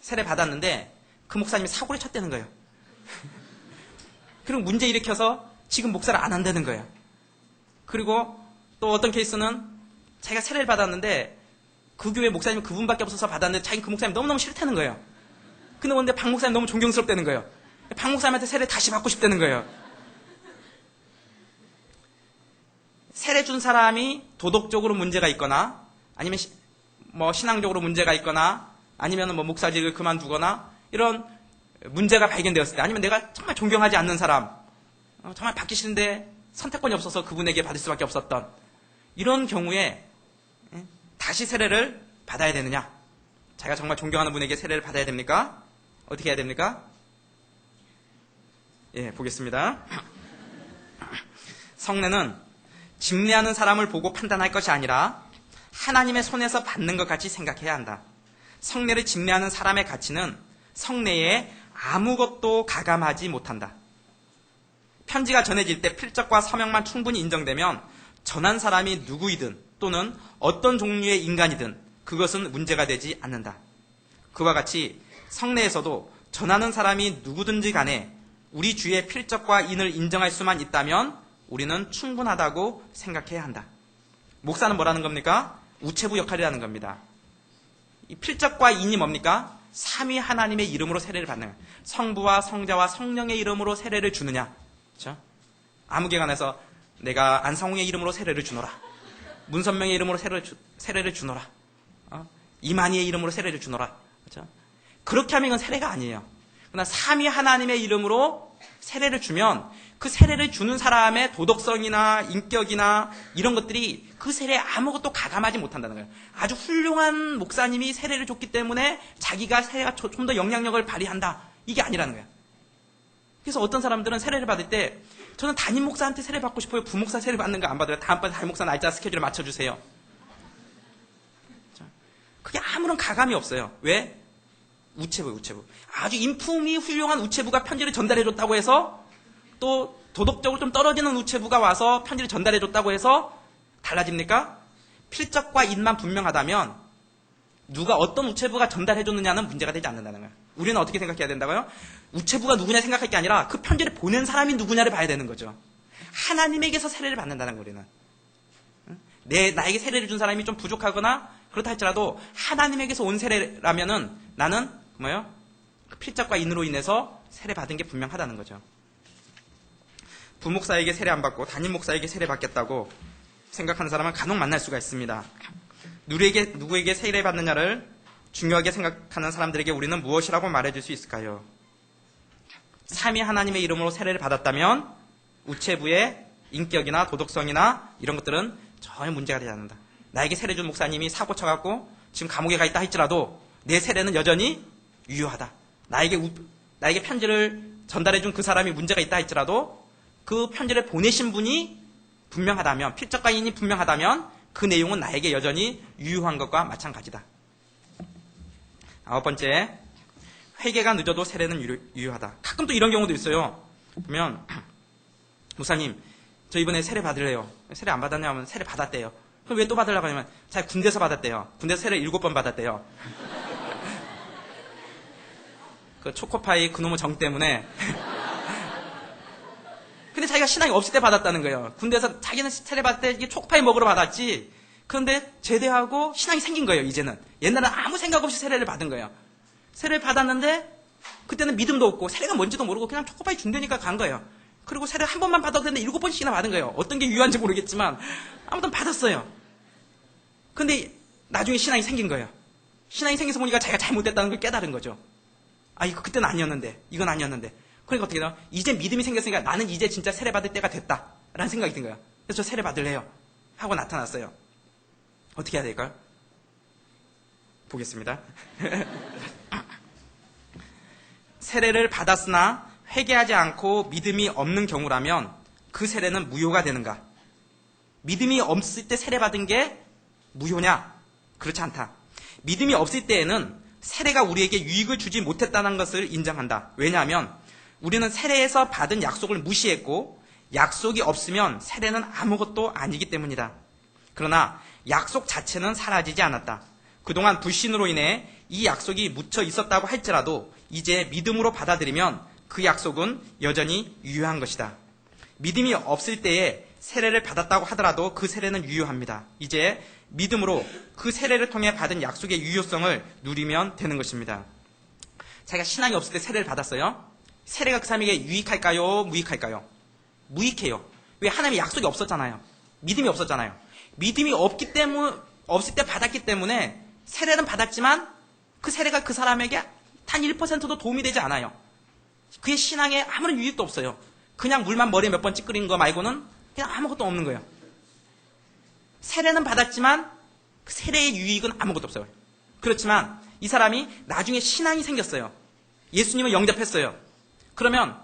세례 받았는데 그 목사님이 사고를 쳤다는 거예요. 그리고 문제 일으켜서 지금 목사를 안 한다는 거예요. 그리고 또 어떤 케이스는 자기가 세례를 받았는데 그 교회 목사님 그분밖에 없어서 받았는데 자기 그 목사님 너무너무 싫다는 거예요. 근데 박 목사님 너무 존경스럽다는 거예요. 박 목사님한테 세례 다시 받고 싶다는 거예요. 세례 준 사람이 도덕적으로 문제가 있거나 아니면 신앙적으로 문제가 있거나 아니면 목사직을 그만두거나 이런 문제가 발견되었을 때 아니면 내가 정말 존경하지 않는 사람 정말 받기 싫은데 선택권이 없어서 그분에게 받을 수밖에 없었던 이런 경우에 다시 세례를 받아야 되느냐? 자기가 정말 존경하는 분에게 세례를 받아야 됩니까? 어떻게 해야 됩니까? 예, 보겠습니다. 성례는 집례하는 사람을 보고 판단할 것이 아니라 하나님의 손에서 받는 것 같이 생각해야 한다. 성례를 집례하는 사람의 가치는 성례에 아무것도 가감하지 못한다. 편지가 전해질 때 필적과 서명만 충분히 인정되면 전한 사람이 누구이든 또는 어떤 종류의 인간이든 그것은 문제가 되지 않는다. 그와 같이 성례에서도 전하는 사람이 누구든지 간에 우리 주의 필적과 인을 인정할 수만 있다면 우리는 충분하다고 생각해야 한다. 목사는 뭐라는 겁니까? 우체부 역할이라는 겁니다. 이 필적과 인이 뭡니까? 삼위 하나님의 이름으로 세례를 받는 거예요. 성부와 성자와 성령의 이름으로 세례를 주느냐? 그렇죠? 아무개관에서 내가 안상홍의 이름으로 세례를 주노라. 문선명의 이름으로 세례를 주노라. 이만희의 이름으로 세례를 주노라. 그렇죠? 그렇게 하면 이건 세례가 아니에요. 그러나 삼위 하나님의 이름으로 세례를 주면 그 세례를 주는 사람의 도덕성이나 인격이나 이런 것들이 그 세례에 아무것도 가감하지 못한다는 거예요. 아주 훌륭한 목사님이 세례를 줬기 때문에 자기가 세례가 좀 더 영향력을 발휘한다. 이게 아니라는 거예요. 그래서 어떤 사람들은 세례를 받을 때 저는 담임 목사한테 세례 받고 싶어요. 부목사 세례 받는 거 안 받아요. 다음번에 담임 목사 날짜 스케줄을 맞춰주세요. 그게 아무런 가감이 없어요. 왜? 우체부예요, 우체부. 아주 인품이 훌륭한 우체부가 편지를 전달해줬다고 해서 또 도덕적으로 좀 떨어지는 우체부가 와서 편지를 전달해줬다고 해서 달라집니까? 필적과 인만 분명하다면 누가 어떤 우체부가 전달해줬느냐는 문제가 되지 않는다는 거예요. 우리는 어떻게 생각해야 된다고요? 우체부가 누구냐 생각할 게 아니라 그 편지를 보낸 사람이 누구냐를 봐야 되는 거죠. 하나님에게서 세례를 받는다는 거리는. 나에게 세례를 준 사람이 좀 부족하거나 그렇다 할지라도 하나님에게서 온 세례라면은 나는 뭐예요? 그 필적과 인으로 인해서 세례 받은 게 분명하다는 거죠. 부목사에게 세례 안 받고 담임 목사에게 세례 받겠다고 생각하는 사람은 간혹 만날 수가 있습니다. 누구에게 세례 받느냐를 중요하게 생각하는 사람들에게 우리는 무엇이라고 말해줄 수 있을까요? 삼위 하나님의 이름으로 세례를 받았다면 우체부의 인격이나 도덕성이나 이런 것들은 전혀 문제가 되지 않는다. 나에게 세례 준 목사님이 사고 쳐갖고 지금 감옥에 가 있다 할지라도 내 세례는 여전히 유효하다. 나에게 편지를 전달해 준 그 사람이 문제가 있다 할지라도 그 편지를 보내신 분이 분명하다면, 필적과 인이 분명하다면 그 내용은 나에게 여전히 유효한 것과 마찬가지다. 9번째, 회개가 늦어도 세례는 유효하다. 가끔 또 이런 경우도 있어요. 보면 목사님, 저 이번에 세례 받을래요. 세례 안 받았냐 하면 세례 받았대요. 그럼 왜 또 받으려고 하냐면 자기 군대에서 받았대요. 군대에서 세례 7번 받았대요. 그 초코파이 그놈의 정 때문에. 근데 자기가 신앙이 없을 때 받았다는 거예요. 군대에서 자기는 세례 받을 때 이게 초코파이 먹으러 받았지. 그런데 제대하고 신앙이 생긴 거예요, 이제는. 옛날에는 아무 생각 없이 세례를 받은 거예요. 세례를 받았는데 그때는 믿음도 없고 세례가 뭔지도 모르고 그냥 초코파이 준다니까 간 거예요. 그리고 세례 한 번만 받아도 되는데 7번씩이나 받은 거예요. 어떤 게 유효한지 모르겠지만 아무튼 받았어요. 근데 나중에 신앙이 생긴 거예요. 신앙이 생겨서 보니까 자기가 잘못됐다는 걸 깨달은 거죠. 아, 이거 그때는 아니었는데, 이건 아니었는데. 그러니까 어떻게 돼요? 이제 믿음이 생겼으니까 나는 이제 진짜 세례 받을 때가 됐다 라는 생각이 든 거예요. 그래서 저 세례 받을래요 하고 나타났어요. 어떻게 해야 될까요? 보겠습니다. 세례를 받았으나 회개하지 않고 믿음이 없는 경우라면 그 세례는 무효가 되는가? 믿음이 없을 때 세례 받은 게 무효냐? 그렇지 않다. 믿음이 없을 때에는 세례가 우리에게 유익을 주지 못했다는 것을 인정한다. 왜냐하면 우리는 세례에서 받은 약속을 무시했고 약속이 없으면 세례는 아무것도 아니기 때문이다. 그러나 약속 자체는 사라지지 않았다. 그동안 불신으로 인해 이 약속이 묻혀 있었다고 할지라도 이제 믿음으로 받아들이면 그 약속은 여전히 유효한 것이다. 믿음이 없을 때에 세례를 받았다고 하더라도 그 세례는 유효합니다. 이제 믿음으로 그 세례를 통해 받은 약속의 유효성을 누리면 되는 것입니다. 자기가 신앙이 없을 때 세례를 받았어요. 세례가 그 사람에게 유익할까요? 무익할까요? 무익해요. 왜? 하나님의 약속이 없었잖아요. 믿음이 없었잖아요. 믿음이 없을 때 받았기 때문에 세례는 받았지만 그 세례가 그 사람에게 단 1%도 도움이 되지 않아요. 그의 신앙에 아무런 유익도 없어요. 그냥 물만 머리에 몇 번 찌끄린 거 말고는 그냥 아무것도 없는 거예요. 세례는 받았지만 그 세례의 유익은 아무것도 없어요. 그렇지만 이 사람이 나중에 신앙이 생겼어요. 예수님을 영접했어요. 그러면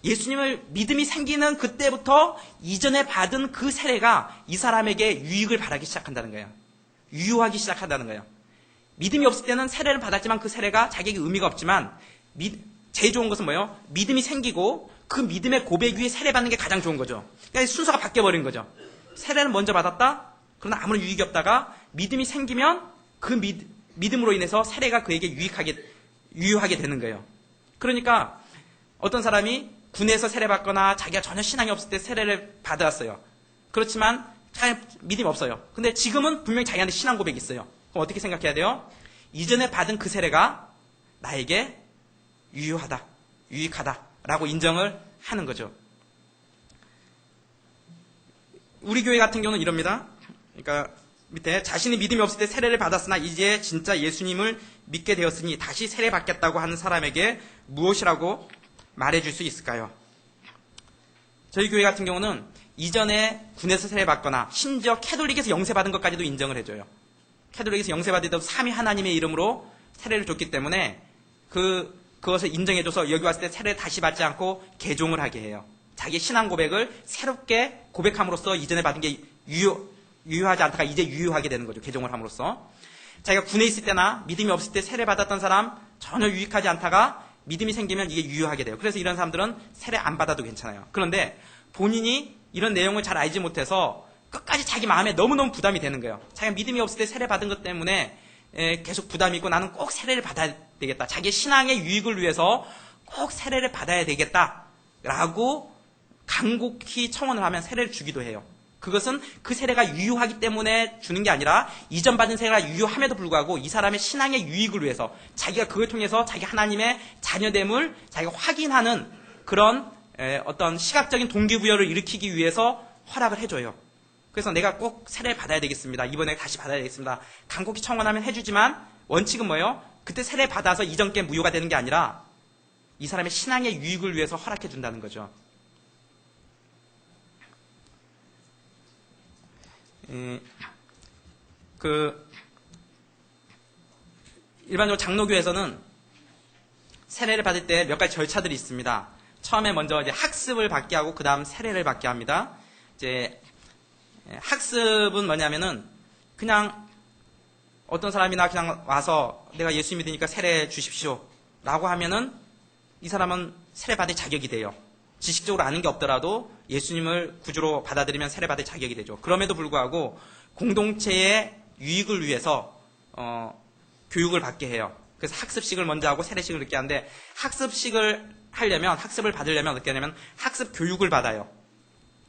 예수님을 믿음이 생기는 그때부터 이전에 받은 그 세례가 이 사람에게 유익을 바라기 시작한다는 거예요. 유효하기 시작한다는 거예요. 믿음이 없을 때는 세례를 받았지만 그 세례가 자기에게 의미가 없지만 제일 좋은 것은 뭐예요? 믿음이 생기고 그 믿음의 고백 위에 세례받는 게 가장 좋은 거죠. 그러니까 순서가 바뀌어버린 거죠. 세례는 먼저 받았다. 그러나 아무런 유익이 없다가 믿음이 생기면 그 믿음으로 인해서 세례가 그에게 유효하게 되는 거예요. 그러니까 어떤 사람이 군에서 세례받거나 자기가 전혀 신앙이 없을 때 세례를 받았어요. 그렇지만 자기 믿음이 없어요. 근데 지금은 분명히 자기한테 신앙 고백이 있어요. 그럼 어떻게 생각해야 돼요? 이전에 받은 그 세례가 나에게 유효하다, 유익하다라고 인정을 하는 거죠. 우리 교회 같은 경우는 이럽니다. 그러니까 밑에 자신이 믿음이 없을 때 세례를 받았으나 이제 진짜 예수님을 믿게 되었으니 다시 세례 받겠다고 하는 사람에게 무엇이라고 말해줄 수 있을까요? 저희 교회 같은 경우는 이전에 군에서 세례받거나 심지어 캐톨릭에서 영세받은 것까지도 인정을 해줘요. 캐톨릭에서 영세받아도 삼위 하나님의 이름으로 세례를 줬기 때문에 그것을 인정해줘서 여기 왔을 때 세례를 다시 받지 않고 개종을 하게 해요. 자기 신앙 고백을 새롭게 고백함으로써 이전에 받은 게 유효하지 않다가 이제 유효하게 되는 거죠. 개종을 함으로써. 자기가 군에 있을 때나 믿음이 없을 때 세례 받았던 사람 전혀 유익하지 않다가 믿음이 생기면 이게 유효하게 돼요. 그래서 이런 사람들은 세례 안 받아도 괜찮아요. 그런데 본인이 이런 내용을 잘 알지 못해서 끝까지 자기 마음에 너무너무 부담이 되는 거예요. 자기가 믿음이 없을 때 세례 받은 것 때문에 계속 부담이 있고 나는 꼭 세례를 받아야 되겠다. 자기 신앙의 유익을 위해서 꼭 세례를 받아야 되겠다라고 간곡히 청원을 하면 세례를 주기도 해요. 그것은 그 세례가 유효하기 때문에 주는 게 아니라 이전 받은 세례가 유효함에도 불구하고 이 사람의 신앙의 유익을 위해서 자기가 그걸 통해서 자기 하나님의 자녀됨을 자기가 확인하는 그런 어떤 시각적인 동기부여를 일으키기 위해서 허락을 해줘요. 그래서 내가 꼭 세례를 받아야 되겠습니다. 이번에 다시 받아야 되겠습니다. 간곡히 청원하면 해주지만 원칙은 뭐예요? 그때 세례 받아서 이전 게 무효가 되는 게 아니라 이 사람의 신앙의 유익을 위해서 허락해 준다는 거죠. 일반적으로 장로교에서는 세례를 받을 때 몇 가지 절차들이 있습니다. 처음에 먼저 이제 학습을 받게 하고 그 다음 세례를 받게 합니다. 이제 학습은 뭐냐면은 그냥 어떤 사람이나 그냥 와서 내가 예수 믿으니까 세례 주십시오 라고 하면은 이 사람은 세례 받을 자격이 돼요. 지식적으로 아는 게 없더라도 예수님을 구주로 받아들이면 세례 받을 자격이 되죠. 그럼에도 불구하고 공동체의 유익을 위해서 교육을 받게 해요. 그래서 학습식을 먼저 하고 세례식을 늦게 하는데 학습을 받으려면 어떻게 하냐면 학습 교육을 받아요.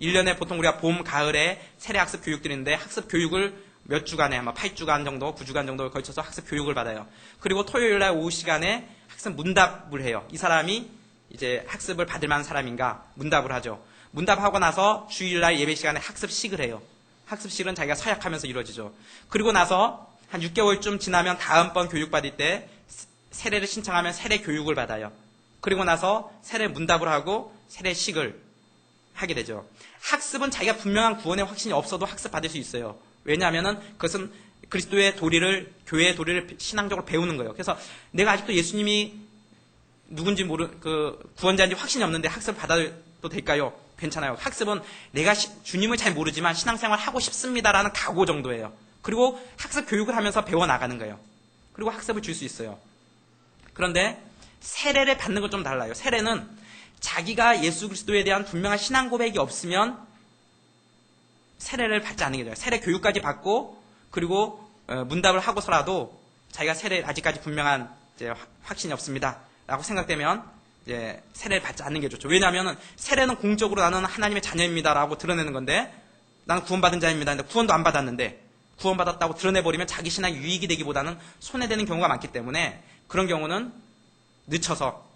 1년에 보통 우리가 봄, 가을에 세례 학습 교육들이 있는데 학습 교육을 몇 주간에 아마 8주간 정도, 9주간 정도에 걸쳐서 학습 교육을 받아요. 그리고 토요일 날 오후 시간에 학습 문답을 해요. 이 사람이 이제 학습을 받을 만한 사람인가 문답을 하죠. 문답하고 나서 주일날 예배 시간에 학습식을 해요. 학습식은 자기가 서약하면서 이루어지죠. 그리고 나서 한 6개월쯤 지나면 다음번 교육받을 때 세례를 신청하면 세례 교육을 받아요. 그리고 나서 세례 문답을 하고 세례식을 하게 되죠. 학습은 자기가 분명한 구원의 확신이 없어도 학습 받을 수 있어요. 왜냐하면은 그것은 그리스도의 도리를, 교회의 도리를 신앙적으로 배우는 거예요. 그래서 내가 아직도 예수님이 누군지 구원자인지 확신이 없는데 학습을 받아도 될까요? 괜찮아요. 학습은 내가 주님을 잘 모르지만 신앙생활 하고 싶습니다라는 각오 정도예요. 그리고 학습 교육을 하면서 배워나가는 거예요. 그리고 학습을 줄 수 있어요. 그런데 세례를 받는 건 좀 달라요. 세례는 자기가 예수 그리스도에 대한 분명한 신앙 고백이 없으면 세례를 받지 않는 게 돼요. 세례 교육까지 받고 그리고 문답을 하고서라도 자기가 세례 아직까지 분명한 이제 확신이 없습니다 라고 생각되면 이제 세례를 받지 않는 게 좋죠. 왜냐하면 세례는 공적으로 나는 하나님의 자녀입니다라고 드러내는 건데 나는 구원받은 자입니다. 근데 구원도 안 받았는데 구원받았다고 드러내버리면 자기 신앙이 유익이 되기보다는 손해되는 경우가 많기 때문에 그런 경우는 늦춰서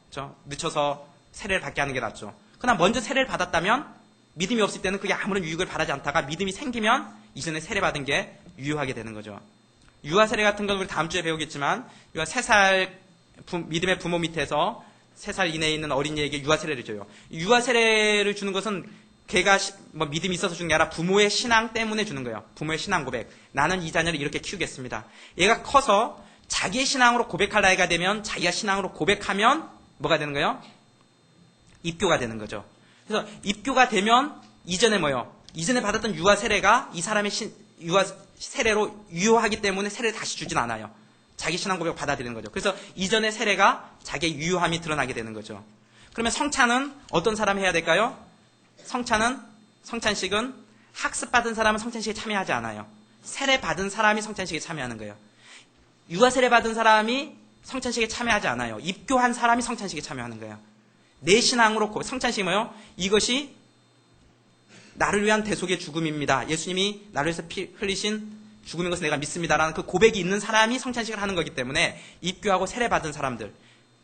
세례를 받게 하는 게 낫죠. 그러나 먼저 세례를 받았다면 믿음이 없을 때는 그게 아무런 유익을 바라지 않다가 믿음이 생기면 이전에 세례 받은 게 유효하게 되는 거죠. 유아 세례 같은 건 우리 다음 주에 배우겠지만 유아 3살 믿음의 부모 밑에서 3살 이내에 있는 어린이에게 유아 세례를 줘요. 유아 세례를 주는 것은 걔가 믿음이 있어서 주는 게 아니라 부모의 신앙 때문에 주는 거예요. 부모의 신앙 고백. 나는 이 자녀를 이렇게 키우겠습니다. 얘가 커서 자기의 신앙으로 고백할 나이가 되면 자기가 신앙으로 고백하면 뭐가 되는 거예요? 입교가 되는 거죠. 그래서 입교가 되면 이전에 이전에 받았던 유아 세례가 이 사람의 유아 세례로 유효하기 때문에 세례를 다시 주진 않아요. 자기 신앙 고백을 받아들이는 거죠. 그래서 이전의 세례가 자기의 유효함이 드러나게 되는 거죠. 그러면 성찬은 어떤 사람이 해야 될까요? 성찬식은 학습받은 사람은 성찬식에 참여하지 않아요. 세례 받은 사람이 성찬식에 참여하는 거예요. 유아 세례 받은 사람이 성찬식에 참여하지 않아요. 입교한 사람이 성찬식에 참여하는 거예요. 내 신앙으로 성찬식이 뭐예요? 이것이 나를 위한 대속의 죽음입니다. 예수님이 나를 위해서 피 흘리신 죽음인 것을 내가 믿습니다라는 그 고백이 있는 사람이 성찬식을 하는 거기 때문에 입교하고 세례 받은 사람들,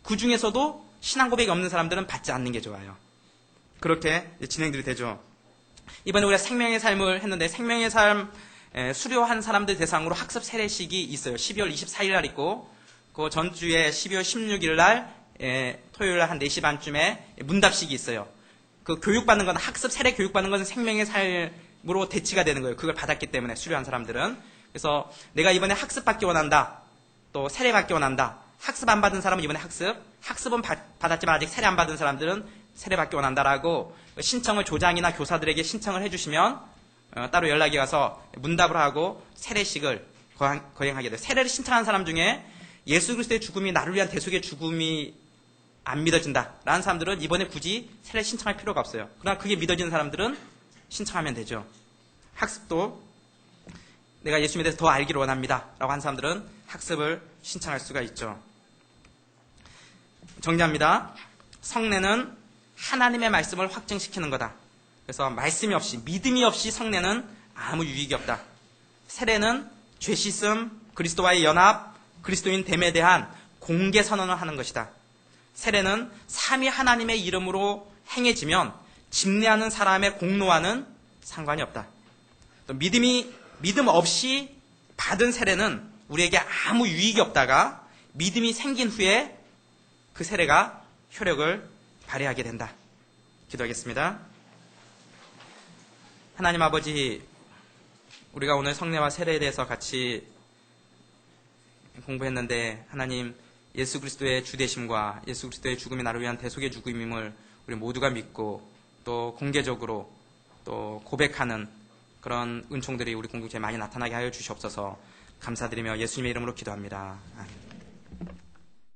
그 중에서도 신앙 고백이 없는 사람들은 받지 않는 게 좋아요. 그렇게 진행들이 되죠. 이번에 우리가 생명의 삶을 했는데 생명의 삶 수료한 사람들 대상으로 학습 세례식이 있어요. 12월 24일 날 있고 그 전주에 12월 16일 날 토요일 날 한 4시 반쯤에 문답식이 있어요. 그 교육받는 건 학습 세례 교육받는 것은 생명의 삶으로 대치가 되는 거예요. 그걸 받았기 때문에 수료한 사람들은. 그래서 내가 이번에 학습 받기 원한다. 또 세례 받기 원한다. 학습 안 받은 사람은 이번에 학습은 받았지만 아직 세례 안 받은 사람들은 세례 받기 원한다라고 신청을 조장이나 교사들에게 신청을 해주시면 따로 연락이 와서 문답을 하고 세례식을 거행하게 돼요. 세례를 신청한 사람 중에 예수 그리스도의 죽음이 나를 위한 대속의 죽음이 안 믿어진다라는 사람들은 이번에 굳이 세례 신청할 필요가 없어요. 그러나 그게 믿어지는 사람들은 신청하면 되죠. 학습도 내가 예수님에 대해서 더 알기를 원합니다 라고 한 사람들은 학습을 신청할 수가 있죠. 정리합니다. 성례는 하나님의 말씀을 확증시키는 거다. 그래서 말씀이 없이 믿음이 없이 성례는 아무 유익이 없다. 세례는 죄 씻음, 그리스도와의 연합, 그리스도인 됨에 대한 공개 선언을 하는 것이다. 세례는 삼위 하나님의 이름으로 행해지면 집례하는 사람의 공로와는 상관이 없다. 또 믿음 없이 받은 세례는 우리에게 아무 유익이 없다가 믿음이 생긴 후에 그 세례가 효력을 발휘하게 된다. 기도하겠습니다. 하나님 아버지, 우리가 오늘 성례와 세례에 대해서 같이 공부했는데 하나님 예수 그리스도의 주되심과 예수 그리스도의 죽음이 나를 위한 대속의 죽음임을 우리 모두가 믿고 또 공개적으로 또 고백하는 그런 은총들이 우리 공동체에 많이 나타나게 하여 주시옵소서. 감사드리며 예수님의 이름으로 기도합니다. 아멘.